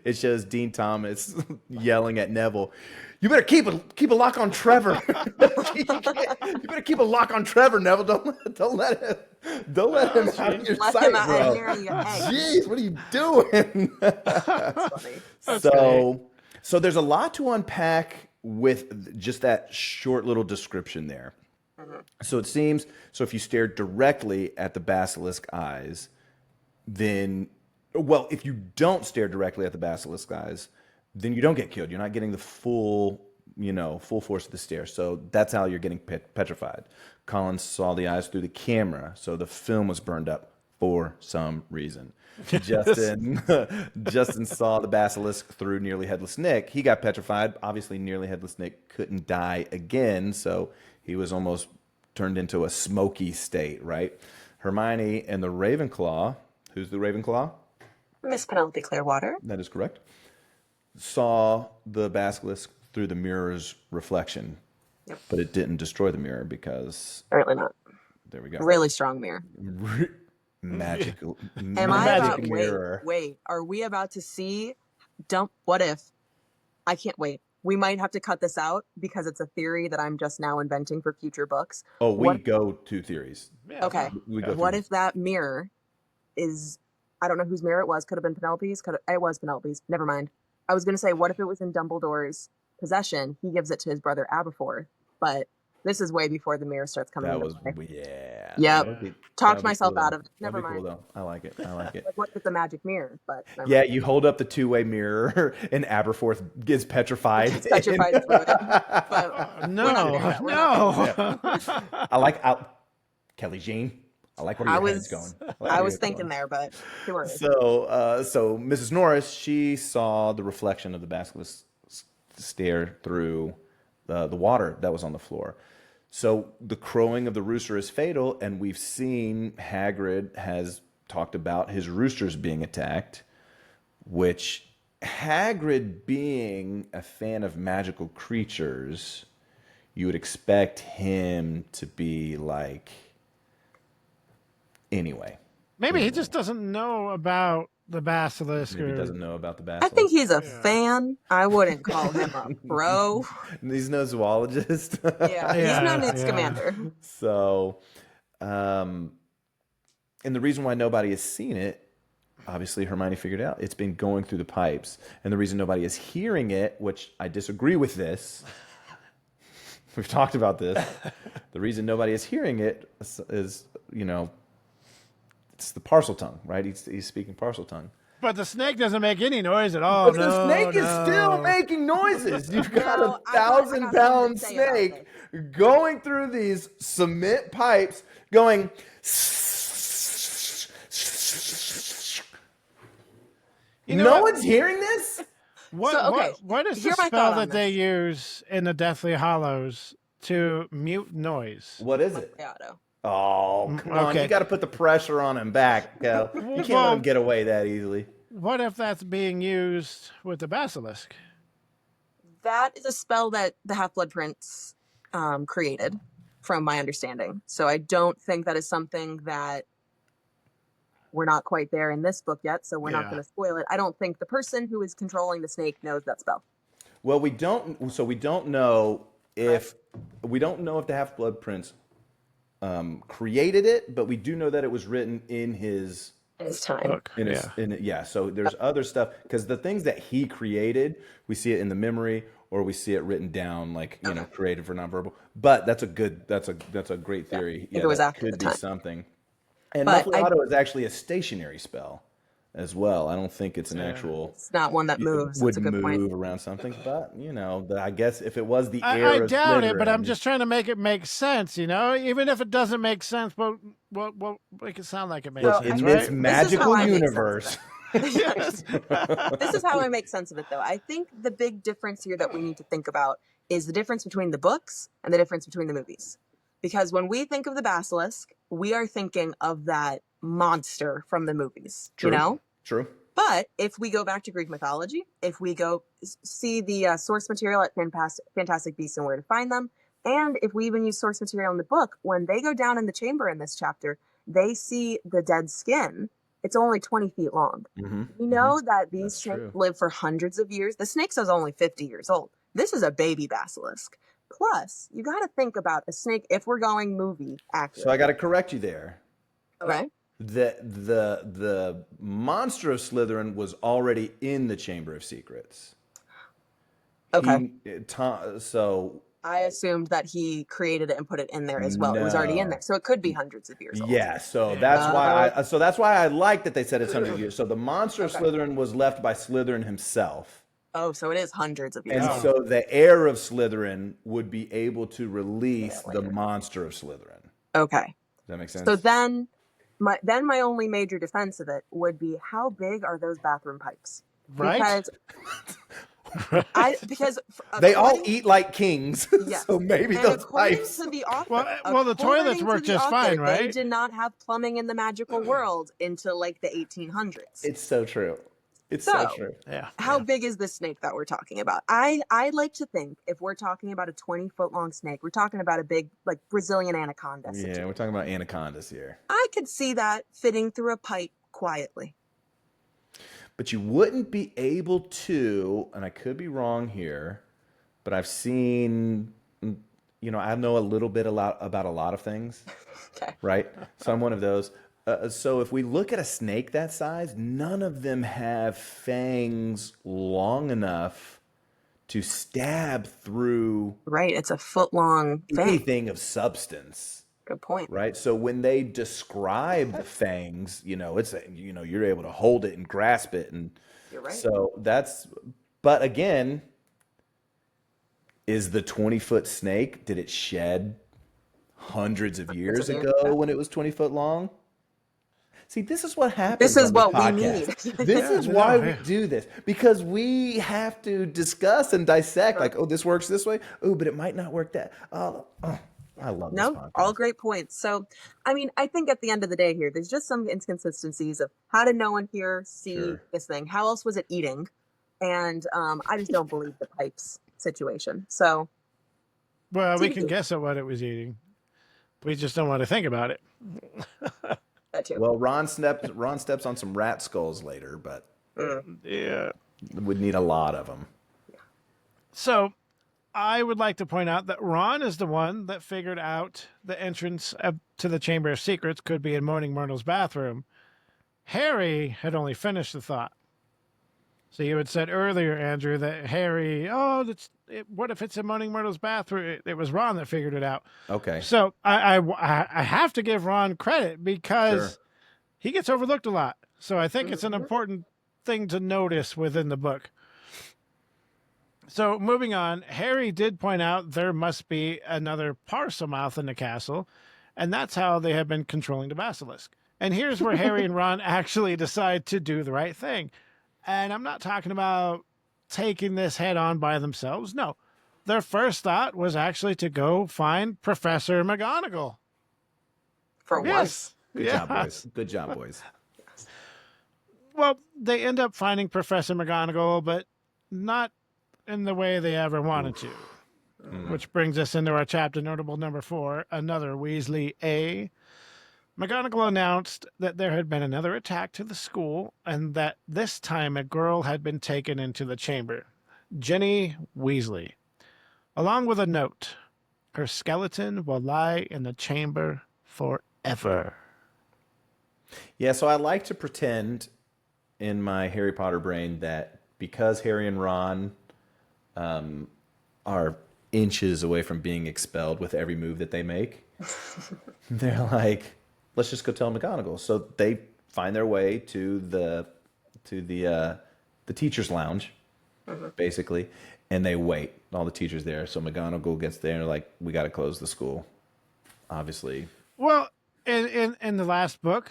it shows Dean Thomas yelling at Neville, "You better keep a lock on Trevor. You better keep a lock on Trevor, Neville. Don't let him out of your sight, bro. Jeez, what are you doing?" That's funny. So there's a lot to unpack with just that short little description there. Mm-hmm. So it seems, so if you stare directly at the basilisk eyes, then, well, if you don't stare directly at the basilisk eyes, then you don't get killed. You're not getting the full force of the stare. So that's how you're getting petrified. Colin saw the eyes through the camera, so the film was burned up for some reason. Justin saw the basilisk through Nearly Headless Nick. He got petrified. Obviously, Nearly Headless Nick couldn't die again, so he was almost turned into a smoky state, right? Hermione and the Ravenclaw, who's the Ravenclaw? Miss Penelope Clearwater. That is correct. Saw the basilisk through the mirror's reflection, but it didn't destroy the mirror because... Apparently not. There we go. Really strong mirror. Magical Am mirror. Wait, are we about to see What If? I can't wait. we might have to cut this out because it's a theory that I'm just now inventing for future books. Oh, we go to theories. Yeah, Okay. What if that mirror is, I don't know whose mirror it was. Could have been Penelope's. It was Penelope's. Never mind. I was going to say, what if it was in Dumbledore's possession? He gives it to his brother Aberforth, but this is way before the mirror starts coming. Yeah. Yep. Talked myself out of it. Never mind. Cool, though. I like it. Like, what if it's a magic mirror? But yeah, you hold up the two-way mirror and Aberforth gets petrified. It's petrified. No. I like Kelly Jean. I like where your head's going. I was thinking there, but too early. So Mrs. Norris, she saw the reflection of the basilisk stare through the water that was on the floor. So the crowing of the rooster is fatal, and we've seen Hagrid has talked about his roosters being attacked, which Hagrid being a fan of magical creatures, you would expect him to be like... Anyway. Maybe he just doesn't know about the basilisk. Maybe he doesn't know about the basilisk. I think he's a fan. I wouldn't call him a pro. He's no zoologist. He's no Newt's commander. So, and the reason why nobody has seen it, obviously Hermione figured out, it's been going through the pipes. And the reason nobody is hearing it, which I disagree with this, we've talked about this, the reason nobody is hearing it is, it's the parcel tongue, right? He's speaking parcel tongue. But the snake doesn't make any noise at all. But the snake is still making noises. You've got a 1,000-pound snake going through these cement pipes, going. No one's hearing this. What is the spell that they use in the Deathly Hallows to mute noise? What is it? Oh, come on. You got to put the pressure on him back, Kel. You can't let him get away that easily. What if that's being used with the basilisk? That is a spell that the Half-Blood Prince created, from my understanding. So I don't think that is something that we're not quite there in this book yet, so we're not going to spoil it. I don't think the person who is controlling the snake knows that spell. Well, we don't know if the Half-Blood Prince created it, but we do know that it was written in his time. So there's other stuff, because the things that he created, we see it in the memory, or we see it written down, like created for nonverbal. But that's a great theory. It was that after could the be time. something. And Muffled is actually a stationary spell as well. I don't think it's an actual. It's not one that moves. Would That's a good move point. around something, but I guess if it was the I heir of doubt it, but Slytherin- I'm just trying to make it make sense. Even if it doesn't make sense, we'll make it sound like it makes sense. in right? this magical universe. This is how I make sense of it, though. I think the big difference here that we need to think about is the difference between the books and the difference between the movies. Because when we think of the basilisk, we are thinking of that monster from the movies. True. True. But if we go back to Greek mythology, if we go see the source material at Fantastic Beasts and Where to Find Them, and if we even use source material in the book, when they go down in the chamber in this chapter, they see the dead skin. It's only 20 feet long. Mm-hmm. We know that these snakes live for hundreds of years. The snake is only 50 years old. This is a baby basilisk. Plus, you got to think about a snake if we're going movie accurate. So I got to correct you there. Okay. The monster of Slytherin was already in the Chamber of Secrets. Okay. So I assumed that he created it and put it in there as well. No. It was already in there, so it could be hundreds of years old. Yeah. So that's why I like that they said it's 100 years. So the monster of Slytherin was left by Slytherin himself. Oh, so it is hundreds of years. And so the heir of Slytherin would be able to release the monster of Slytherin. Okay. Does that make sense? So then my only major defense of it would be, how big are those bathroom pipes? Right. Because they all eat like kings. Yes. So maybe those pipes. To the author, well, the toilets work just fine, right? They did not have plumbing in the magical world until like the 1800s. It's so true. It's so true. Yeah. How big is this snake that we're talking about? I like to think if we're talking about a 20-foot long snake, we're talking about a big, like, Brazilian anaconda. Yeah, we're talking about anacondas here. I could see that fitting through a pipe quietly. But you wouldn't be able to, and I could be wrong here, but I've seen, I know a little bit about a lot of things, Okay. right? So I'm one of those. So if we look at a snake that size, none of them have fangs long enough to stab through Right. It's a foot long thing. anything of substance, Good point. right? So when they describe the fangs, you're able to hold it and grasp it, and You're right. so but again, is the 20-foot snake, did it shed hundreds of years ago when it was 20 foot long? See, this is what happens. This is on what we podcast. need. This is why we do this, because we have to discuss and dissect. Like, oh, this works this way. Oh, but it might not work that. Oh, I love this podcast. All great points. So, I mean, I think at the end of the day here, there's just some inconsistencies of how did no one here see this thing? How else was it eating? And I just don't believe the pipes situation. So, well, we can guess at what it was eating. We just don't want to think about it. That too. Well, Ron steps on some rat skulls later, but yeah, would need a lot of them. So, I would like to point out that Ron is the one that figured out the entrance to the Chamber of Secrets could be in Moaning Myrtle's bathroom. Harry had only finished the thought. So you had said earlier, Andrew, that Harry, what if it's in Moaning Myrtle's bathroom? It was Ron that figured it out. Okay. So I have to give Ron credit because he gets overlooked a lot. So I think it's an important thing to notice within the book. So moving on, Harry did point out there must be another Parselmouth in the castle, and that's how they have been controlling the basilisk. And here's where Harry and Ron actually decide to do the right thing. And I'm not talking about taking this head on by themselves. No, their first thought was actually to go find Professor McGonagall. For once. Good job, boys. Good job, boys. Well, they end up finding Professor McGonagall, but not in the way they ever wanted to. Which brings us into our chapter notable number 4, another Weasley A. McGonagall announced that there had been another attack to the school and that this time a girl had been taken into the chamber, Ginny Weasley, along with a note. Her skeleton will lie in the chamber forever. Yeah, so I like to pretend in my Harry Potter brain that because Harry and Ron are inches away from being expelled with every move that they make, they're like, let's just go tell McGonagall. So they find their way to the teacher's lounge, basically, and they wait. All the teachers there. So McGonagall gets there and they're like, we got to close the school, obviously. Well, in the last book,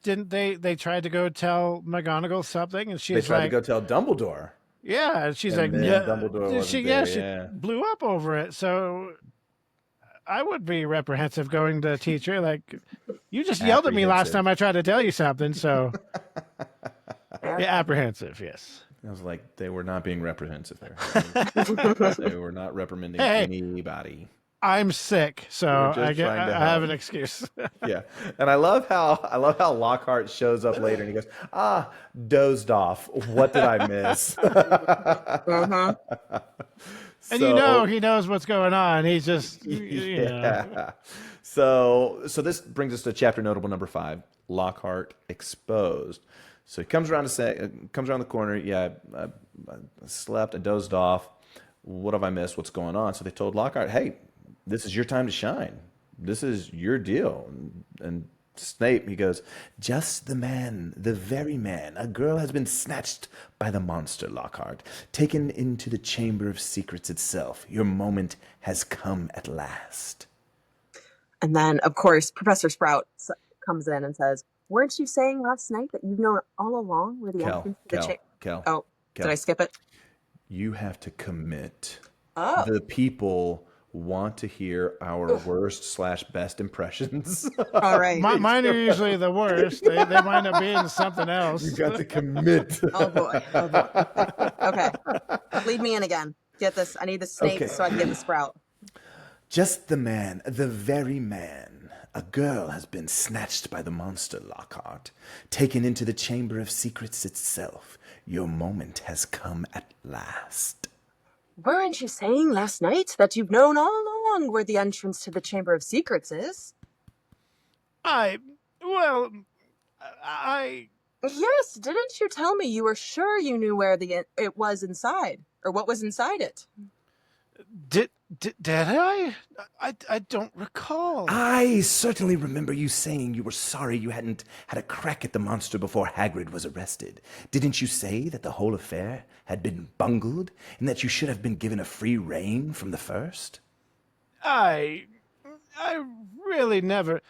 didn't they tried to go tell McGonagall something, and she's like, they tried to go tell Dumbledore. Yeah, and she's and like, yeah, Dumbledore wasn't there, she blew up over it. So I would be reprehensive going to a teacher like, you just yelled at me last time I tried to tell you something. So yeah, apprehensive, yes. I was like, they were not being reprehensive there. They were not reprimanding anybody. I'm sick, so I have an excuse. Yeah, and I love how Lockhart shows up later and he goes, dozed off. What did I miss? And he knows what's going on. He's just yeah. So this brings us to chapter notable number 5, Lockhart exposed. So he comes around the corner. Yeah, I slept, I dozed off. What have I missed? What's going on? So they told Lockhart, hey, this is your time to shine. This is your deal. And Snape, he goes, just the man, the very man. A girl has been snatched by the monster, Lockhart, taken into the Chamber of Secrets itself. Your moment has come at last. And then, of course, Professor Sprout comes in and says, weren't you saying last night that you've known all along where the entrance to the chamber? Oh, Did I skip it? You have to commit. The people want to hear our worst/best impressions. All right. Mine are usually the worst. They wind up being something else. You got to commit. Oh boy. Okay. Lead me in again. Get this. I need the snake so I can get the Sprout. Just the man, the very man. A girl has been snatched by the monster, Lockhart, taken into the Chamber of Secrets itself. Your moment has come at last. Weren't you saying last night that you've known all along where the entrance to the Chamber of Secrets is? Well, Yes, didn't you tell me you were sure you knew where it was inside, or what was inside it? Did I? I don't recall. I certainly remember you saying you were sorry you hadn't had a crack at the monster before Hagrid was arrested. Didn't you say that the whole affair had been bungled and that you should have been given a free rein from the first? I really never...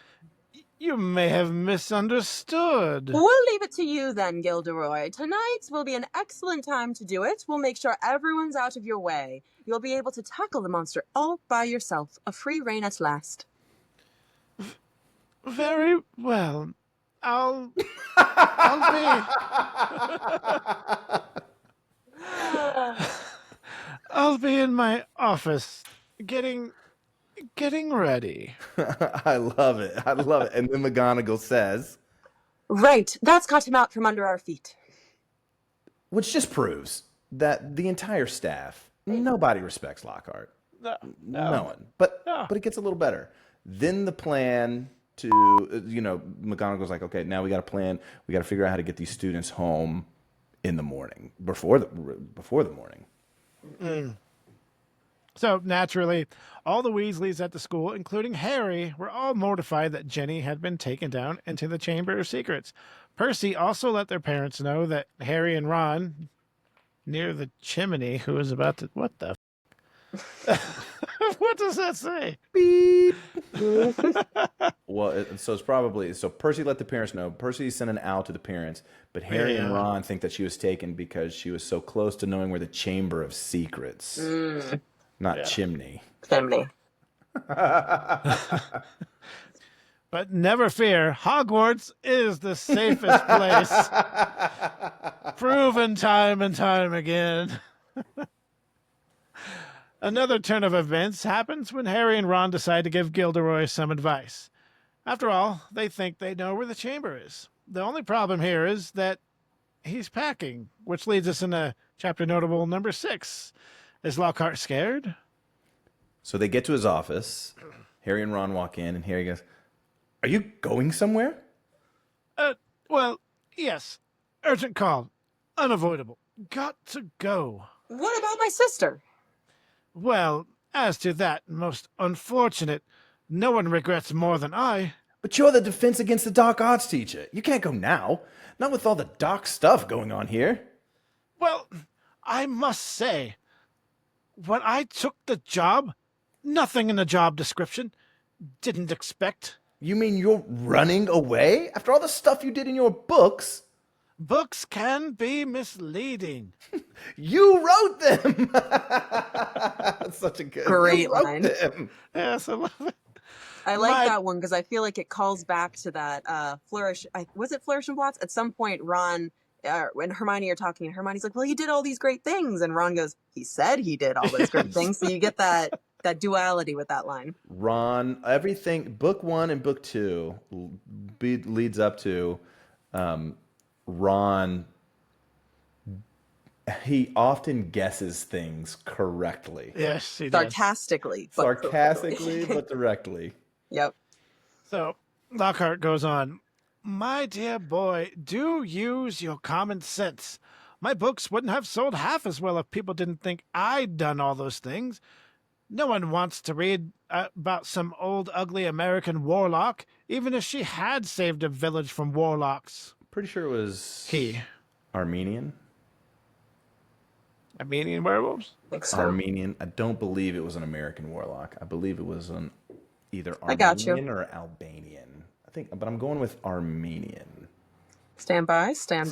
You may have misunderstood. We'll leave it to you then, Gilderoy. Tonight will be an excellent time to do it. We'll make sure everyone's out of your way. You'll be able to tackle the monster all by yourself. A free rein at last. Very well. I'll be... I'll be in my office getting ready. I love it. I love it. And then McGonagall says... Right, that's got him out from under our feet. Which just proves that the entire staff, nobody respects Lockhart. No one. But it gets a little better. Then the plan to, McGonagall's like, okay, now we got a plan. We got to figure out how to get these students home in the morning, before the morning. Mm. So, naturally, all the Weasleys at the school, including Harry, were all mortified that Jenny had been taken down into the Chamber of Secrets. Percy also let their parents know that Harry and Ron, near the chimney, who was about to... What the... What does that say? Beep. Well, so it's probably... So Percy let the parents know. Percy sent an owl to the parents, but Harry and Ron think that she was taken because she was so close to knowing where the Chamber of Secrets... Not chimney. Chimney. But never fear, Hogwarts is the safest place. Proven time and time again. Another turn of events happens when Harry and Ron decide to give Gilderoy some advice. After all, they think they know where the chamber is. The only problem here is that he's packing, which leads us into chapter notable number 6. Is Lockhart scared? So they get to his office. Harry and Ron walk in, and Harry goes, "Are you going somewhere?" Well, yes. Urgent call. Unavoidable. Got to go. What about my sister? Well, as to that, most unfortunate, no one regrets more than I. But you're the defense against the dark arts teacher. You can't go now. Not with all the dark stuff going on here. Well, I must say... When I took the job, nothing in the job description. Didn't expect. You mean you're running away? After all the stuff you did in your books? Books can be misleading. You wrote them! That's such a good... Great line. Them. Yes, I love it. I like that one because I feel like it calls back to that Flourish... was it Flourish and Blotts? At some point, Ron... when Hermione are talking, and Hermione's like, well, he did all these great things. And Ron goes, he said he did all those great things. So you get that duality with that line. Ron, everything, book 1 and book 2 leads up to Ron. He often guesses things correctly. Yes, he does. Sarcastically, but directly. Yep. So Lockhart goes on. My dear boy, do use your common sense. My books wouldn't have sold half as well if people didn't think I'd done all those things. No one wants to read about some old, ugly American warlock, even if she had saved a village from warlocks. Pretty sure it was... He. Armenian? Armenian werewolves? I think so. Armenian. I don't believe it was an American warlock. I believe it was either Armenian or Albanian. But I'm going with Armenian. Stand by. Stand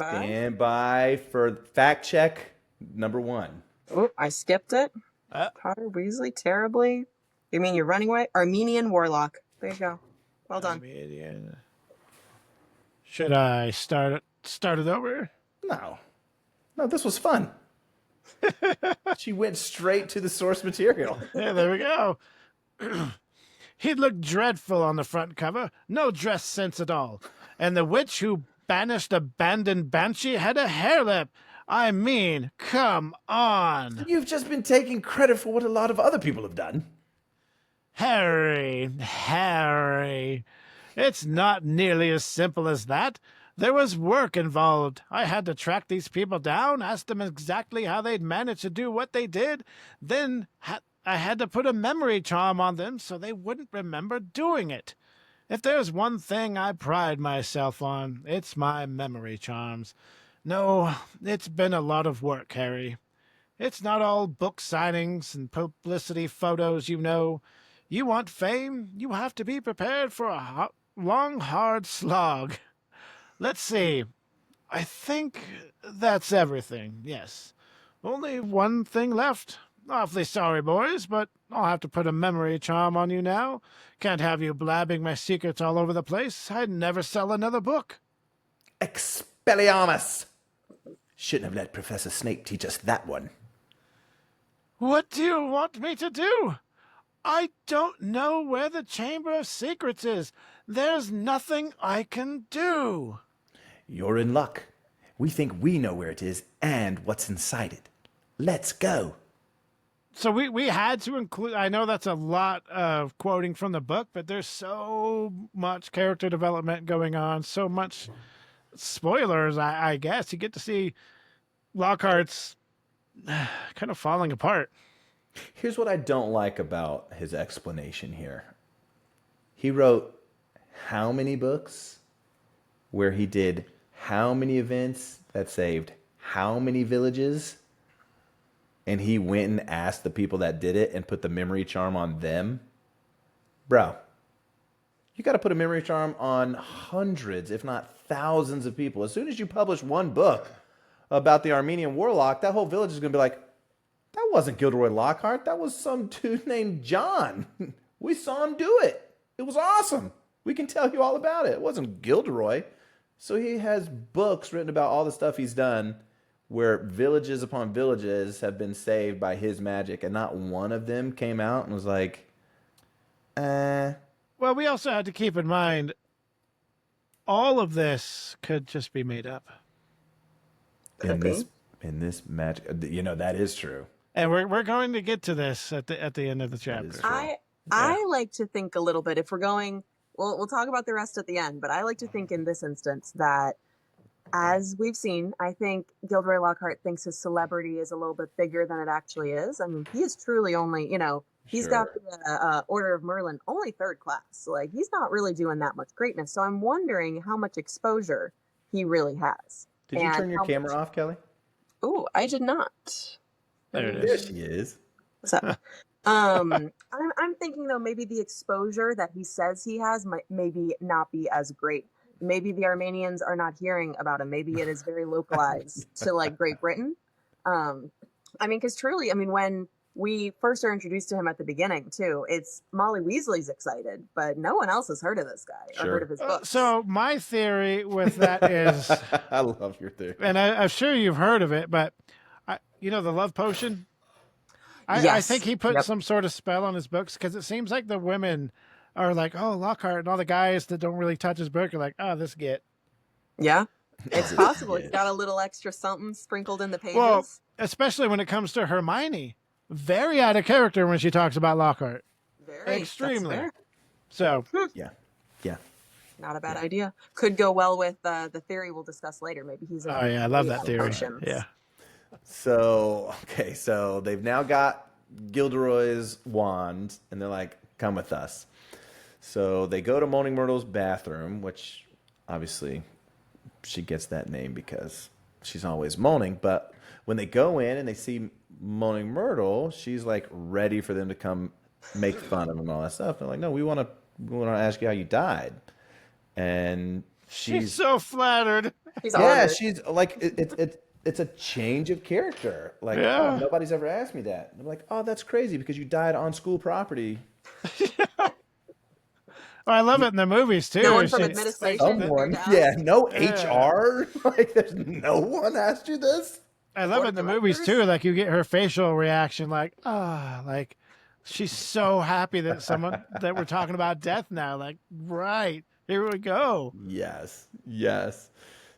by for fact check number 1. Oh, I skipped it. Potter Weasley, terribly. You mean you're running away? Armenian warlock. There you go. Well done. Armenian. Should I start it over? No, this was fun. She went straight to the source material. Yeah, there we go. He'd look dreadful on the front cover, no dress sense at all. And the witch who banished abandoned Banshee had a hair lip. I mean, come on. You've just been taking credit for what a lot of other people have done. Harry. It's not nearly as simple as that. There was work involved. I had to track these people down, ask them exactly how they'd managed to do what they did. Then I had to put a memory charm on them so they wouldn't remember doing it. If there's one thing I pride myself on, it's my memory charms. No, it's been a lot of work, Harry. It's not all book signings and publicity photos, you know. You want fame, you have to be prepared for a long, hard slog. Let's see. I think that's everything, yes. Only one thing left. Awfully sorry, boys, but I'll have to put a memory charm on you now. Can't have you blabbing my secrets all over the place. I'd never sell another book. Expelliarmus! Shouldn't have let Professor Snape teach us that one. What do you want me to do? I don't know where the Chamber of Secrets is. There's nothing I can do. You're in luck. We think we know where it is and what's inside it. Let's go. So we had to include, I know that's a lot of quoting from the book, but there's so much character development going on, so much spoilers, I guess. You get to see Lockhart's kind of falling apart. Here's what I don't like about his explanation here. He wrote how many books where he did how many events that saved how many villages, and he went and asked the people that did it and put the memory charm on them. Bro, you got to put a memory charm on hundreds, if not thousands of people. As soon as you publish one book about the Armenian warlock, that whole village is going to be like, that wasn't Gilderoy Lockhart. That was some dude named John. We saw him do it. It was awesome. We can tell you all about it. It wasn't Gilderoy. So he has books written about all the stuff he's done where villages upon villages have been saved by his magic, and not one of them came out and was like, Well, we also had to keep in mind all of this could just be made up. In this magic, you know, that is true. And we're going to get to this at the end of the chapter. I like to think a little bit, if we're going, we'll talk about the rest at the end, but I like to think in this instance that, as we've seen, I think Gilderoy Lockhart thinks his celebrity is a little bit bigger than it actually is. I mean, he is truly only, he's got the Order of Merlin only third class. Like, he's not really doing that much greatness. So I'm wondering how much exposure he really has. Did you turn your camera off, Kelly? Oh, I did not. There it is. There she is. What's up? I'm thinking, though, maybe the exposure that he says he has might maybe not be as great. Maybe the Armenians are not hearing about him. Maybe it is very localized to like Great Britain. Because truly, when we first are introduced to him at the beginning too, it's Molly Weasley's excited, but no one else has heard of this guy or heard of his books. So my theory with that is, I love your theory, and I'm sure you've heard of it, but the love potion. Yes. I think he put some sort of spell on his books, because it seems like the women are like, oh, Lockhart, and all the guys that don't really touch his book are like, oh, this git. Yeah, it's possible. He's got a little extra something sprinkled in the pages. Well, especially when it comes to Hermione. Very out of character when she talks about Lockhart. Very. Extremely. So. Yeah. Not a bad idea. Could go well with the theory we'll discuss later. Maybe he's Oh, yeah, I love that theory. Potions. Yeah. So they've now got Gilderoy's wand, and they're like, come with us. So they go to Moaning Myrtle's bathroom, which obviously she gets that name because she's always moaning. But when they go in and they see Moaning Myrtle, she's like ready for them to come make fun of him and all that stuff. They're like, no, we want to ask you how you died. And she's so flattered. She's like, it's a change of character. Like, oh, nobody's ever asked me that. And I'm like, oh, that's crazy because you died on school property. Well, I love it in the movies too. No one from administration. No HR. Like, there's no one asked you this. I love it in the movies too. Like, you get her facial reaction, like, like she's so happy that that we're talking about death now. Like, right, here we go. Yes.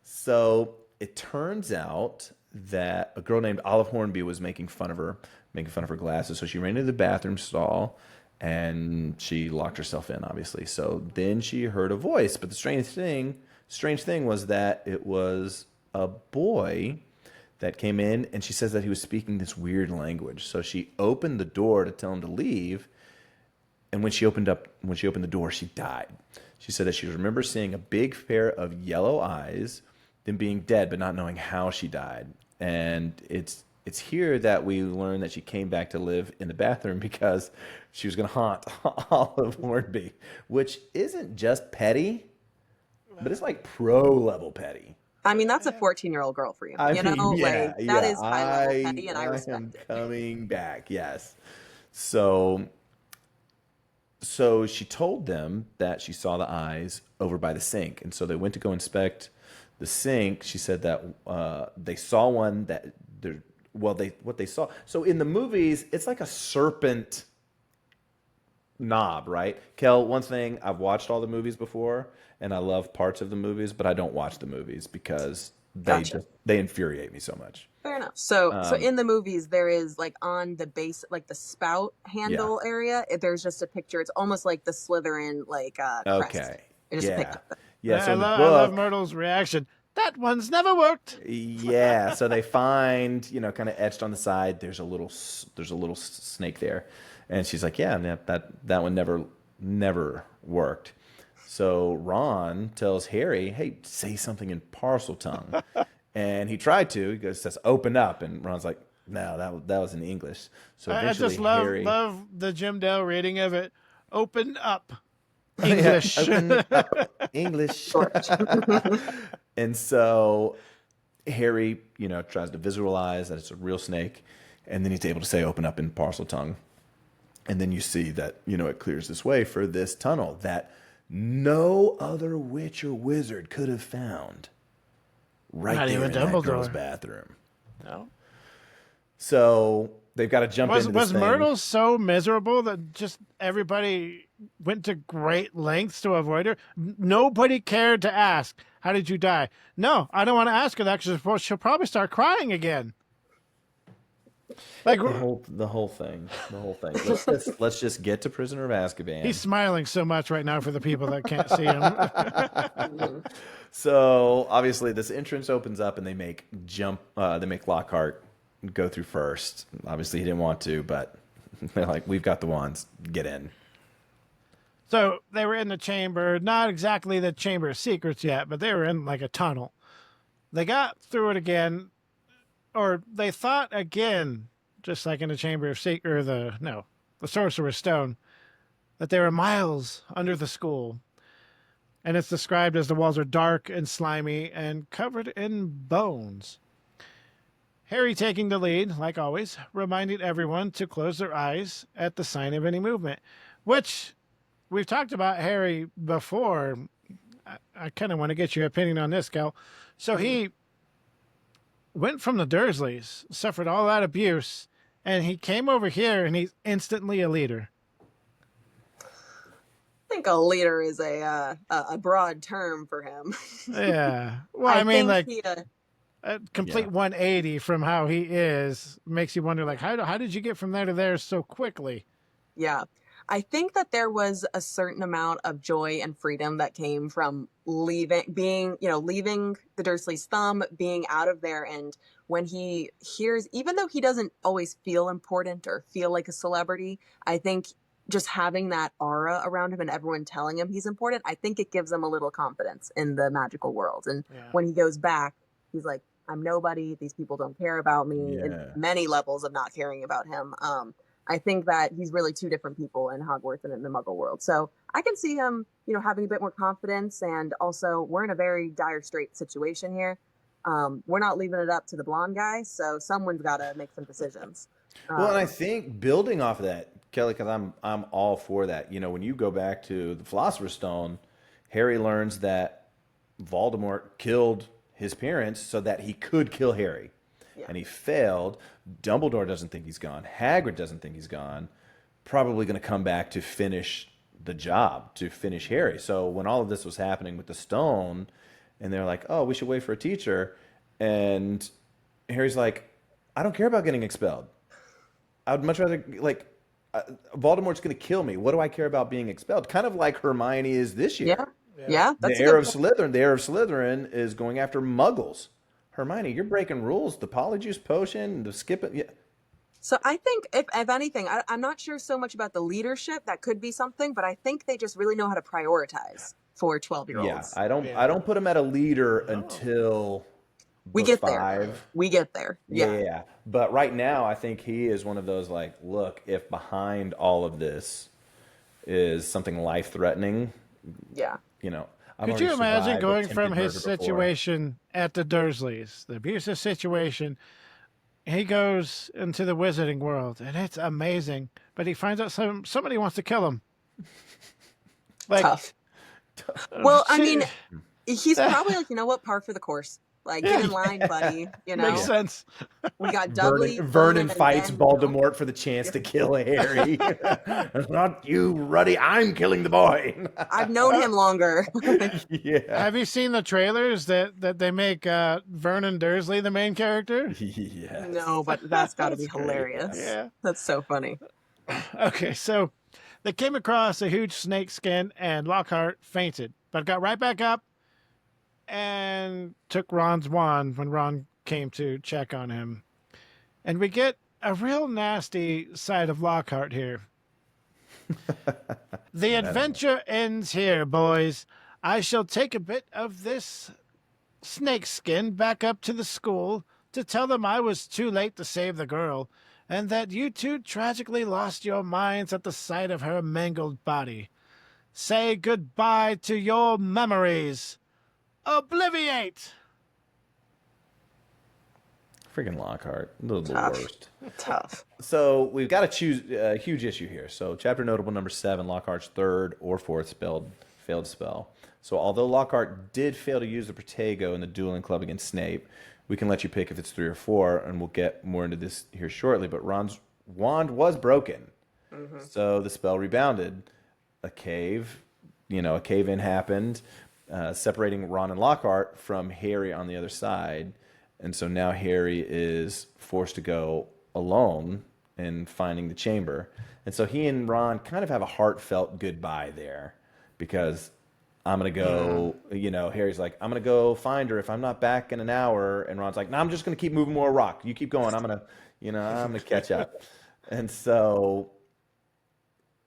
So it turns out that a girl named Olive Hornby was making fun of her glasses. So she ran into the bathroom stall and she locked herself in, obviously. So then she heard a voice. But the strange thing was that it was a boy that came in, and she says that he was speaking this weird language. So she opened the door to tell him to leave, and when she opened the door, she died. She said that she remembers seeing a big pair of yellow eyes, then being dead, but not knowing how she died. And it's here that we learn that she came back to live in the bathroom because she was going to haunt Olive Hornby, which isn't just petty, but it's like pro level petty. I mean, that's a 14-year-old girl for you. I You know, mean, yeah, like that yeah. is high level petty, and I I respect am it. coming back. Yes. So she told them that she saw the eyes over by the sink, and so they went to go inspect the sink. She said that they saw one that what they saw. So in the movies, it's like a serpent knob, right? Kel, one thing, I've watched all the movies before, and I love parts of the movies, but I don't watch the movies because Gotcha. they infuriate me so much. Fair enough. So Um, in the movies, there is like on the base, like the spout yeah. handle area, there's just a picture. It's almost like the Slytherin like crest. Okay. It's just a Yeah. picture. Yeah. So in the I love book, Myrtle's reaction. That one's never worked. yeah. So they find, kind of etched on the side. There's a little snake there, and she's like, yeah, that one never worked. So Ron tells Harry, hey, say something in parcel tongue. And he tried to. Says, open up. And Ron's like, no, that was in English. So I eventually just love Harry. love the Jim Dale reading of it. Open up. Yeah, English. open up English. Short. And so Harry, tries to visualize that it's a real snake. And then he's able to say open up in parcel tongue. And then you see that, it clears this way for this tunnel that no other witch or wizard could have found right Not there even in that girl's Dumbledore. bathroom. No. So they've got to jump into this Was thing. Myrtle so miserable that just everybody went to great lengths to avoid her? Nobody cared to ask, how did you die? No, I don't want to ask her that because she'll probably start crying again. Like The whole thing. Let's just get to Prisoner of Azkaban. he's smiling so much right now for the people that can't see him. Mhm. So obviously this entrance opens up and they make Lockhart go through first. Obviously he didn't want to, but they're like, we've got the wands, get in. So they were in the chamber, not exactly the Chamber of Secrets yet, but they were in like a tunnel. They got through it again, or they thought again, just like in the Chamber of Secrets, the Sorcerer's Stone, that they were miles under the school. And it's described as the walls are dark and slimy and covered in bones. Harry, taking the lead, like always, reminded everyone to close their eyes at the sign of any movement, which we've talked about Harry before. I kind of want to get your opinion on this, Gal. So he went from the Dursleys, suffered all that abuse, and he came over here and he's instantly a leader. I think a leader is a broad term for him. Yeah. Well, I mean, think like he, a complete 180 from how he is makes you wonder, like, how did you get from there to there so quickly? yeah. I think that there was a certain amount of joy and freedom that came from leaving the Dursley's thumb, being out of there. And when he hears, even though he doesn't always feel important or feel like a celebrity, I think just having that aura around him and everyone telling him he's important, I think it gives him a little confidence in the magical world. And when he goes back, he's like, I'm nobody. These people don't care about me. Yeah. In many levels of not caring about him. I think that he's really two different people in Hogwarts and in the Muggle world. So I can see him, having a bit more confidence. And also, we're in a very dire straight situation here. We're not leaving it up to the blonde guy, so someone's got to make some decisions. Well, and I think building off of that, Kelly, because I'm all for that. When you go back to the Philosopher's Stone, Harry learns that Voldemort killed his parents so that he could kill Harry. Yeah. And he failed. Dumbledore doesn't think he's gone. Hagrid doesn't think he's gone. Probably going to come back to finish the job, to finish Harry. So when all of this was happening with the stone, and they're like, oh, we should wait for a teacher, and Harry's like, I don't care about getting expelled. I would much rather, like, Voldemort's going to kill me. What do I care about being expelled? Kind of like Hermione is this Yeah. year. Yeah. The That's a heir good of point. Slytherin, the heir of Slytherin is going after Muggles. Hermione, you're breaking rules. The Polyjuice potion, the skip it. Yeah. So I think, if anything, I'm not sure so much about the leadership. That could be something, but I think they just really know how to prioritize for 12-year-olds. I don't put him at a leader Oh. until We book get 5. there. We get there. Yeah. Yeah. But right now, I think he is one of those like, look, if behind all of this is something life-threatening, Yeah. you know, I've Could already you imagine survived going attempted from his murder before. situation at the Dursleys, the abusive situation, he goes into the wizarding world, and it's amazing, but he finds out somebody wants to kill him. Like, Tough. Well, I shit. mean, he's probably like, you know what, par for the course. Like, get in line, buddy. You know, Makes sense. we got Dudley. Vernon and fights Ben, Voldemort for the chance to kill Harry. It's not you, Ruddy. I'm killing the boy. I've known him longer. Yeah. Have you seen the trailers that they make Vernon Dursley the main character? Yes. No, but that's got to be That's great. hilarious. Yeah. That's so funny. Okay, so they came across a huge snake skin, and Lockhart fainted, but got right back up and took Ron's wand when Ron came to check on him. And we get a real nasty side of Lockhart here. The adventure ends here, boys. I shall take a bit of this snake skin back up to the school to tell them I was too late to save the girl, and that you two tragically lost your minds at the sight of her mangled body. Say goodbye to your memories. Obliviate! Freaking Lockhart. The Tough. worst. Tough. So we've got to choose a huge issue here. So chapter notable number 7, Lockhart's third or fourth failed spell. So although Lockhart did fail to use the Protego in the dueling club against Snape, we can let you pick if it's 3 or 4, and we'll get more into this here shortly. But Ron's wand was broken. So the spell rebounded. A cave-in happened, separating Ron and Lockhart from Harry on the other side. And so now Harry is forced to go alone in finding the chamber. And so he and Ron kind of have a heartfelt goodbye there, because I'm going to go, Harry's like, I'm going to go find her if I'm not back in an hour. And Ron's like, no, I'm just going to keep moving more rock. You keep going. I'm going to catch up. And so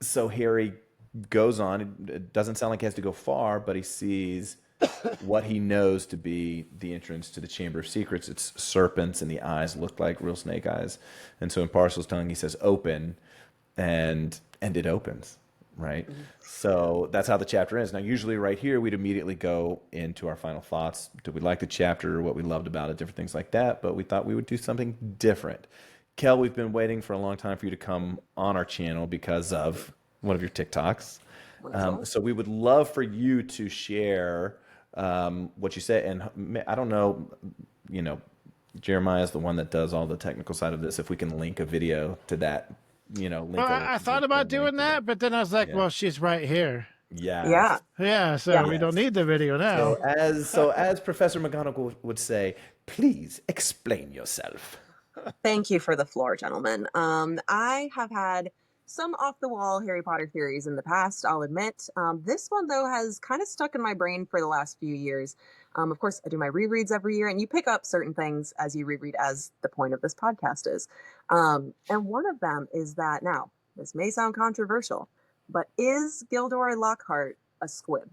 Harry goes on. It doesn't sound like he has to go far, but he sees what he knows to be the entrance to the Chamber of Secrets. It's serpents, and the eyes look like real snake eyes. And so in Parcel's tongue, he says, open, and it opens, right? So that's how the chapter ends. Now, usually right here, we'd immediately go into our final thoughts. Did we like the chapter, what we loved about it, different things like that, but we thought we would do something different. Kel, we've been waiting for a long time for you to come on our channel because of one of your TikToks. So we would love for you to share what you say. And I don't know, Jeremiah is the one that does all the technical side of this. If we can link a video to that, I thought about doing that, but then I was like, well, she's right here. Yeah. So we don't need the video now. So as Professor McGonagall would say, please explain yourself. Thank you for the floor, gentlemen. I have had some off-the-wall Harry Potter theories in the past, I'll admit. This one, though, has kind of stuck in my brain for the last few years. Of course, I do my rereads every year, and you pick up certain things as you reread, as the point of this podcast is. And one of them is that, now, this may sound controversial, but is Gilderoy Lockhart a squib?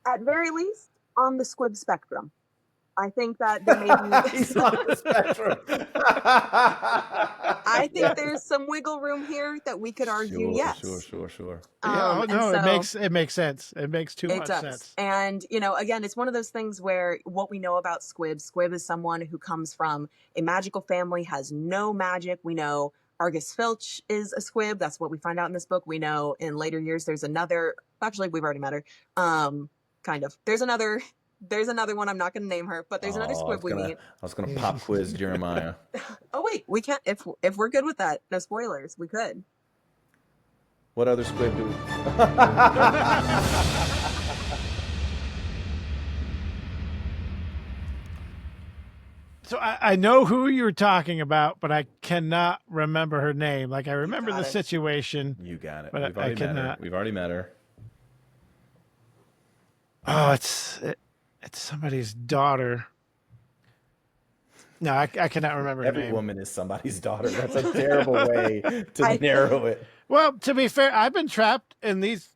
At very least, on the squib spectrum. I think that there may be He's on the spectrum. I think there's some wiggle room here that we could argue yes. Sure. It makes sense. It makes too much sense. And, again, it's one of those things where what we know about Squib is someone who comes from a magical family, has no magic. We know Argus Filch is a squib. That's what we find out in this book. We know in later years there's another, actually, we've already met her. Kind of. There's another one. I'm not going to name her, but there's another squib we meet. I was going to pop quiz Jeremiah. Oh, wait, we can't. If we're good with that, no spoilers, we could. What other squib do we... So I know who you're talking about, but I cannot remember her name. Like I remember the it. situation. You got it. But We've I already met her. cannot. We've already met her. Oh, it's somebody's daughter. No, I cannot remember her Every name. woman is somebody's daughter. That's a terrible way to narrow it. Well, to be fair, I've been trapped in these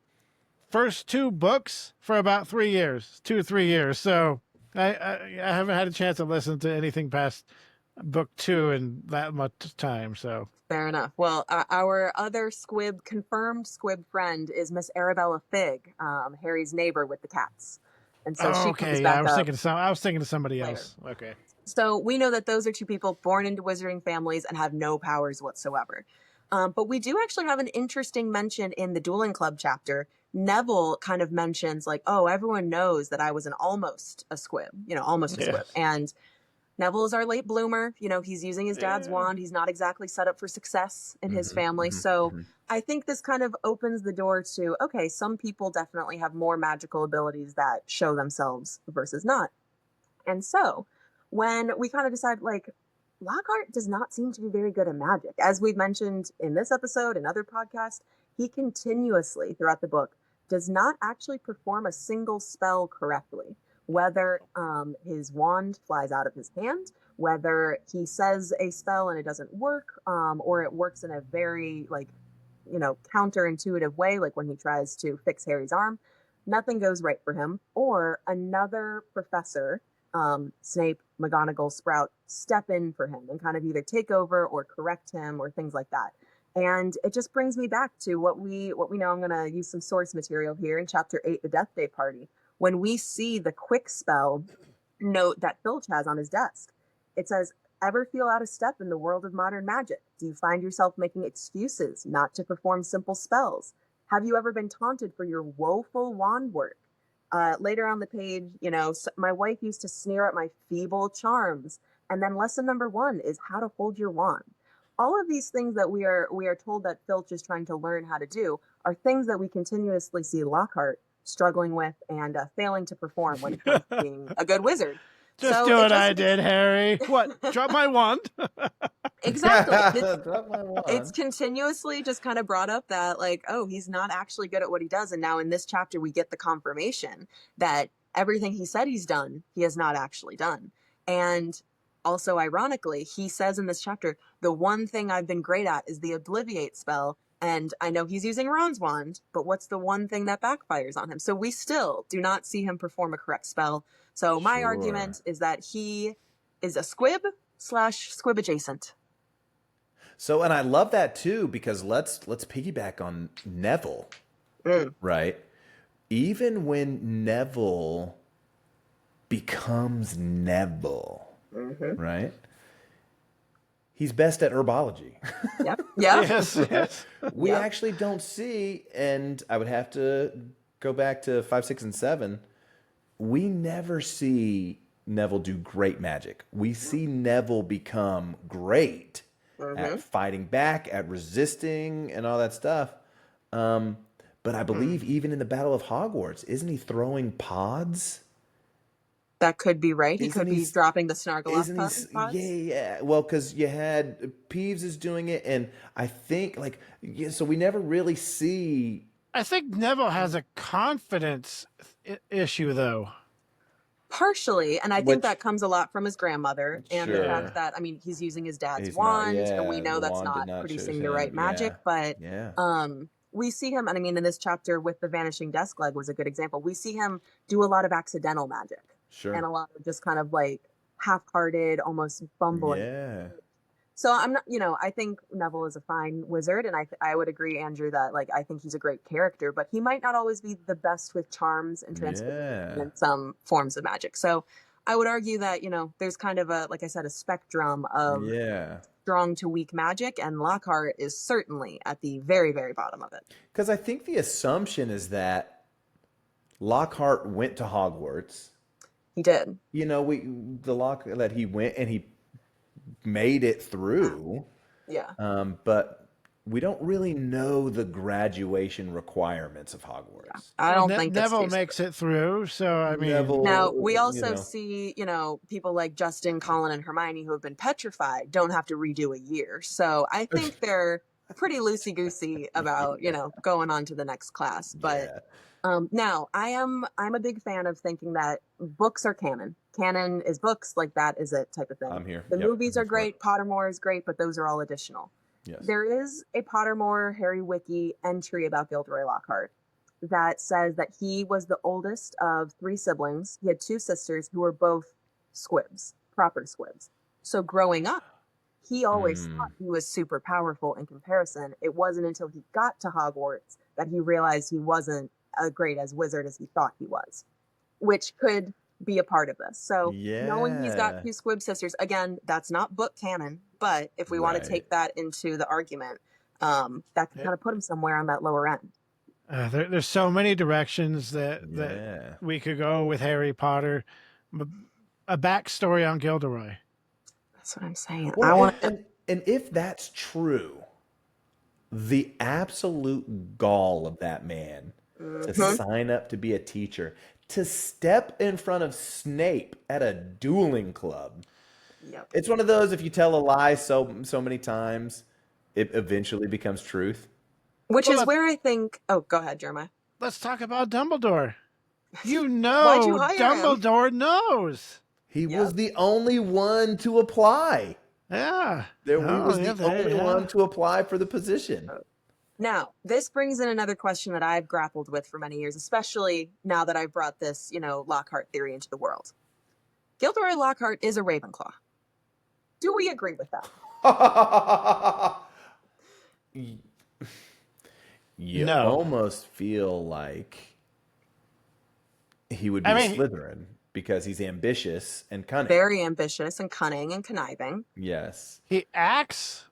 first 2 books for about 3 years, 2 or 3 years. So I haven't had a chance to listen to anything past book 2 in that much time. So Fair enough. Well, our other confirmed Squib friend is Miss Arabella Figg, Harry's neighbor with the cats. And so she comes okay, back I was up thinking of somebody later. else. Okay. So we know that those are 2 people born into wizarding families and have no powers whatsoever. But we do actually have an interesting mention in the Dueling Club chapter. Neville kind of mentions like, oh, everyone knows that I was almost a squib. And Neville is our late bloomer. He's using his dad's wand. He's not exactly set up for success in his family. So I think this kind of opens the door to, okay, some people definitely have more magical abilities that show themselves versus not. And so when we kind of decide, like, Lockhart does not seem to be very good at magic. As we've mentioned in this episode and other podcasts, he continuously throughout the book does not actually perform a single spell correctly. Whether his wand flies out of his hand, whether he says a spell and it doesn't work, or it works in a very counterintuitive way, like when he tries to fix Harry's arm, nothing goes right for him. Or another professor, Snape, McGonagall, Sprout, step in for him and kind of either take over or correct him or things like that. And it just brings me back to what we know. I'm going to use some source material here in chapter 8, the Death Day Party. When we see the quick spell note that Filch has on his desk, it says, ever feel out of step in the world of modern magic? Do you find yourself making excuses not to perform simple spells? Have you ever been taunted for your woeful wand work? Later on the page, my wife used to sneer at my feeble charms. And then lesson number 1 is how to hold your wand. All of these things that we are told that Filch is trying to learn how to do are things that we continuously see Lockhart struggling with and failing to perform when it comes to being a good wizard. Just do what I did, Harry. What? Drop my wand? Exactly. Drop my wand. It's continuously just kind of brought up that, like, oh, he's not actually good at what he does. And now in this chapter, we get the confirmation that everything he said he's done, he has not actually done. And also, ironically, he says in this chapter, the one thing I've been great at is the Obliviate spell. And I know he's using Ron's wand, but what's the one thing that backfires on him? So we still do not see him perform a correct spell. So my argument is that he is a squib/squib adjacent. So, and I love that too, because let's piggyback on Neville, right? Even when Neville becomes Neville, right? He's best at herbology. Yep. Yeah. Yes. We actually don't see, and I would have to go back to 5, 6, and 7. We never see Neville do great magic. We see Neville become great at fighting back, at resisting, and all that stuff. But I believe even in the Battle of Hogwarts, isn't he throwing pods? That could be right. He could be dropping the Snargle pods. Yeah. Well, because you had Peeves is doing it, and I think so we never really see. I think Neville has a confidence issue, though. Partially, and I think that comes a lot from his grandmother and the fact that, he's using his dad's wand, and we know that's not producing the right magic, but we see him, and in this chapter with the Vanishing Desk Leg was a good example. We see him do a lot of accidental magic. And a lot of just kind of like half-hearted, almost bumbling. Yeah. So I'm not, I think Neville is a fine wizard, and I would agree, Andrew, that I think he's a great character, but he might not always be the best with charms and transformation and some forms of magic. So I would argue that, there's kind of a, like I said, a spectrum of strong to weak magic, and Lockhart is certainly at the very, very bottom of it. Because I think the assumption is that Lockhart went to Hogwarts. He did. That he went and he made it through. Yeah. But we don't really know the graduation requirements of Hogwarts. Yeah, I don't think Neville makes it through. So I mean, Neville, now we also see, people like Justin, Colin, and Hermione who have been petrified don't have to redo a year. So I think they're pretty loosey-goosey about, going on to the next class. But now I'm a big fan of thinking that books are canon. Canon is books, like that is it type of thing. I'm here. The movies are great. Pottermore is great, but those are all additional. Yes. There is a Pottermore Harry Wiki entry about Gilderoy Lockhart that says that he was the oldest of 3 siblings. He had 2 sisters who were both squibs, proper squibs. So growing up, he always thought he was super powerful in comparison. It wasn't until he got to Hogwarts that he realized he wasn't as great as wizard as he thought he was, which could be a part of this. So knowing he's got 2 squib sisters, again, that's not book canon, but if we want to take that into the argument, that can kind of put him somewhere on that lower end. There's so many directions that we could go with Harry Potter. A backstory on Gilderoy. That's what I'm saying. Well, and if that's true, the absolute gall of that man to sign up to be a teacher, to step in front of Snape at a dueling club. Yep. It's one of those, if you tell a lie so many times, it eventually becomes truth. Which is where I think... Oh, go ahead, Jeremiah. Let's talk about Dumbledore. Why'd you hire Dumbledore knows. He was the only one to apply. Yeah. He was the only one to apply for the position. Now, this brings in another question that I've grappled with for many years, especially now that I've brought this, Lockhart theory into the world. Gilderoy Lockhart is a Ravenclaw. Do we agree with that? You almost feel like he would be Slytherin because he's ambitious and cunning. Very ambitious and cunning and conniving. Yes. He acts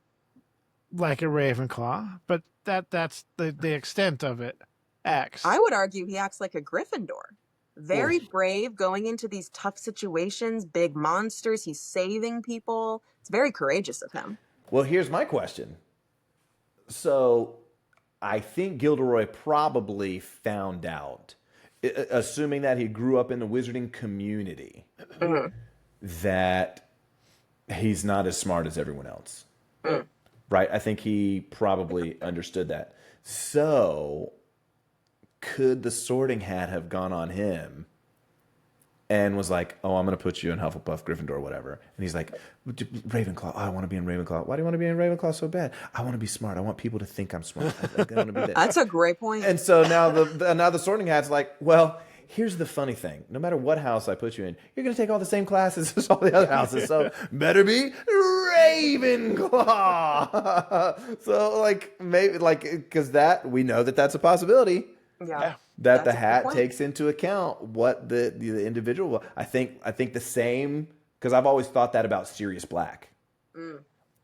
like a Ravenclaw, but that's the extent of it. Acts. I would argue he acts like a Gryffindor. Very brave, going into these tough situations, big monsters. He's saving people. It's very courageous of him. Well, here's my question. So I think Gilderoy probably found out, assuming that he grew up in the wizarding community, that he's not as smart as everyone else. Right? I think he probably understood that. So could the Sorting Hat have gone on him and was like, oh, I'm going to put you in Hufflepuff, Gryffindor, whatever. And he's like, Ravenclaw. Oh, I want to be in Ravenclaw. Why do you want to be in Ravenclaw so bad? I want to be smart. I want people to think I'm smart. I want to be that. That's a great point. And so now the Sorting Hat's like, well, here's the funny thing. No matter what house I put you in, you're going to take all the same classes as all the other houses. So better be Ravenclaw. So maybe because we know that's a possibility. Yeah. That the hat takes into account what the individual. I think the same, because I've always thought that about Sirius Black.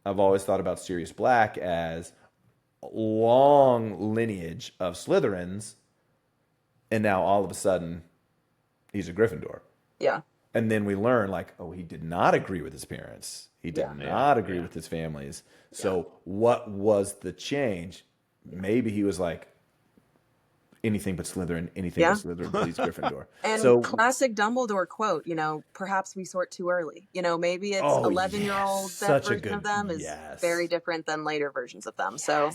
I've always thought about Sirius Black as long lineage of Slytherins, and now all of a sudden he's a Gryffindor. Yeah. And then we learn he did not agree with his parents. He did not agree with his families. So what was the change? Maybe he was like, anything but Slytherin, please Gryffindor. And classic Dumbledore quote, perhaps we sort too early. Maybe it's 11-year-old that version of them is very different than later versions of them. So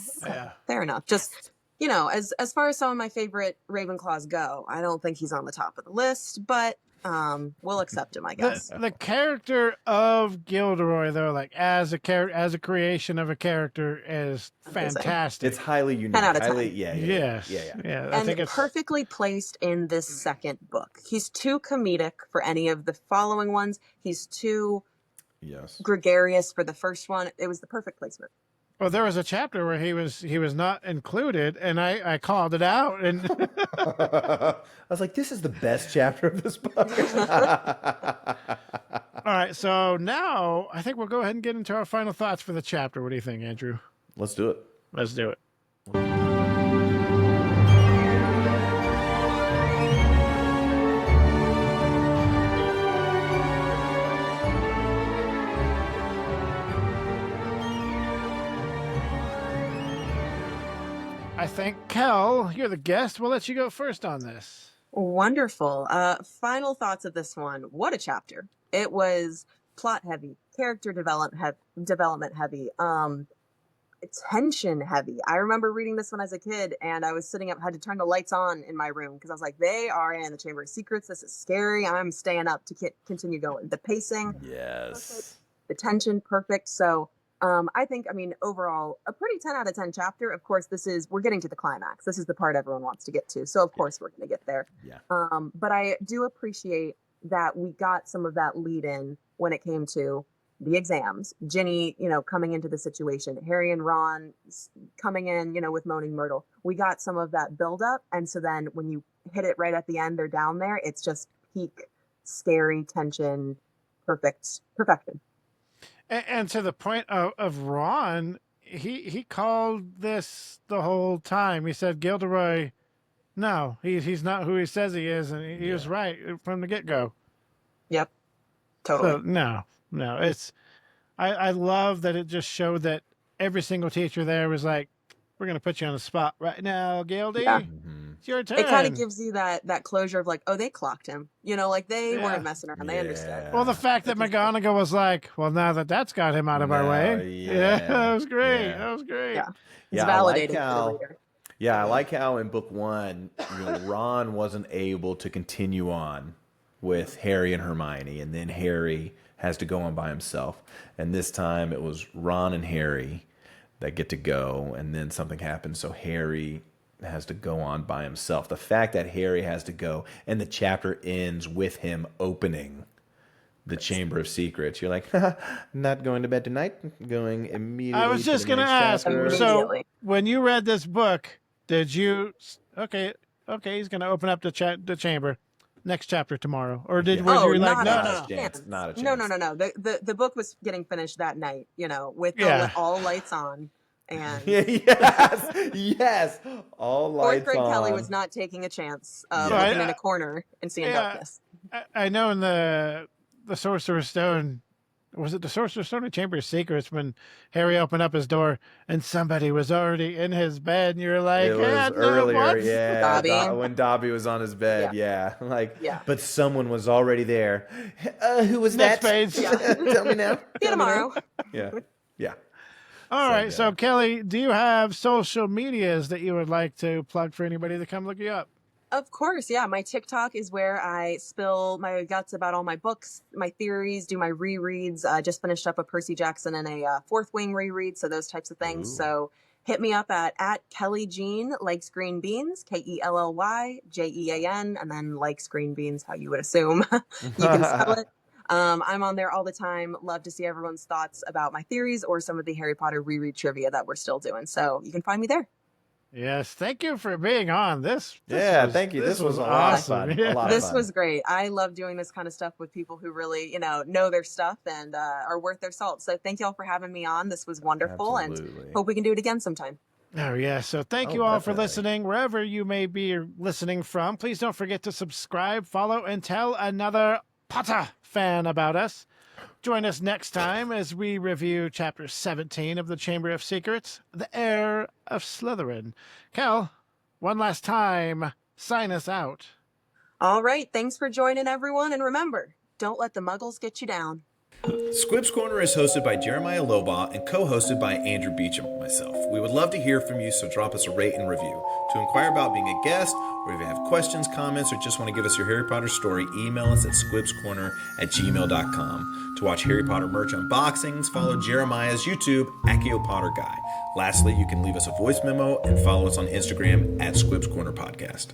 fair enough. Just, as far as some of my favorite Ravenclaws go, I don't think he's on the top of the list, but we'll accept him, I guess. The character of Gilderoy, though, as a creation of a character, is fantastic. It's highly unique. 10 out of 10. Yeah. I think it's perfectly placed in this second book. He's too comedic for any of the following ones. He's too gregarious for the first one. It was the perfect placement. Well, there was a chapter where he was not included, and I called it out. And I was like, "This is the best chapter of this book." All right, so now I think we'll go ahead and get into our final thoughts for the chapter. What do you think, Andrew? Let's do it. Let's do it. think, Kel, you're the guest. We'll let you go first on this. Wonderful. Final thoughts of this one. What a chapter. It was plot heavy, character development heavy, tension heavy. I remember reading this one as a kid, and I was sitting up, had to turn the lights on in my room because I was like, they are in the Chamber of Secrets. This is scary. I'm staying up to continue going. The pacing, yes. Perfect. The tension, perfect. So I think, overall, a pretty 10 out of 10 chapter. Of course, we're getting to the climax. This is the part everyone wants to get to. So, of course, we're going to get there. Yeah. But I do appreciate that we got some of that lead in when it came to the exams. Ginny, coming into the situation. Harry and Ron coming in, with Moaning Myrtle. We got some of that buildup. And so then when you hit it right at the end, they're down there. It's just peak, scary tension, perfection. And to the point of Ron, he called this the whole time. He said, Gilderoy, no, he's not who he says he is. And he was right from the get-go. Yep. Totally. So, no. It's I love that it just showed that every single teacher there was like, we're going to put you on the spot right now, Gildy. Yeah. It's your turn. It kind of gives you that closure of like, oh, they clocked him. They weren't messing around. They understood. Well, the fact that McGonagall was like, well, now that's got him out of our way. Yeah, that was great. Yeah. That was great. Yeah. It's validating for the reader. Yeah, I like how in book one, Ron wasn't able to continue on with Harry and Hermione, and then Harry has to go on by himself. And this time it was Ron and Harry that get to go, and then something happens, so Harry has to go on by himself. The fact that Harry has to go, and the chapter ends with him opening the Chamber of Secrets. You're like, not going to bed tonight, going immediately. I was just going to ask, so when you read this book, did you, okay, he's going to open up the chamber. Next chapter tomorroor, or was you like, not a chance. No. The book was getting finished that night, with all lights on, and yes, all lights on. Fourth grade Kelly was not taking a chance of looking in a corner and seeing darkness. I know in the Sorcerer's Stone. Was it the Sorcerer's Stone or Chamber of Secrets when Harry opened up his door and somebody was already in his bed and you're like, it was earlier, Dobby. When Dobby was on his bed, but someone was already there. Who was Next that? Page. Tell me now. See you tomorrow. Yeah. All right, so Kelly, do you have social medias that you would like to plug for anybody to come look you up? Of course, yeah. My TikTok is where I spill my guts about all my books, my theories, do my rereads. Just finished up a Percy Jackson and a Fourth Wing reread, so those types of things. Ooh. So hit me up at Kelly Jean Likes Green Beans, KELLYJEAN, and then likes green beans, how you would assume. You can spell it. I'm on there all the time. Love to see everyone's thoughts about my theories or some of the Harry Potter reread trivia that we're still doing. So you can find me there. Yes, thank you for being on this. Thank you. This was a lot of fun. This was great. I love doing this kind of stuff with people who really, know their stuff and are worth their salt. So thank you all for having me on. This was wonderful. Absolutely. And hope we can do it again sometime. Oh, yeah. So thank you all for listening. Wherever you may be listening from, please don't forget to subscribe, follow, and tell another Potter fan about us. Join us next time as we review Chapter 17 of the Chamber of Secrets, The Heir of Slytherin. Kel, one last time, sign us out. All right. Thanks for joining, everyone. And remember, don't let the muggles get you down. Squibs Corner is hosted by Jeremiah Lobaugh and co-hosted by Andrew Beecham and myself. We would love to hear from you, so drop us a rate and review. To inquire about being a guest, or if you have questions, comments, or just want to give us your Harry Potter story, email us at squibscorner@gmail.com. To watch Harry Potter merch unboxings, follow Jeremiah's YouTube, Accio Potter Guy. Lastly, you can leave us a voice memo and follow us on Instagram at Squibs Corner Podcast.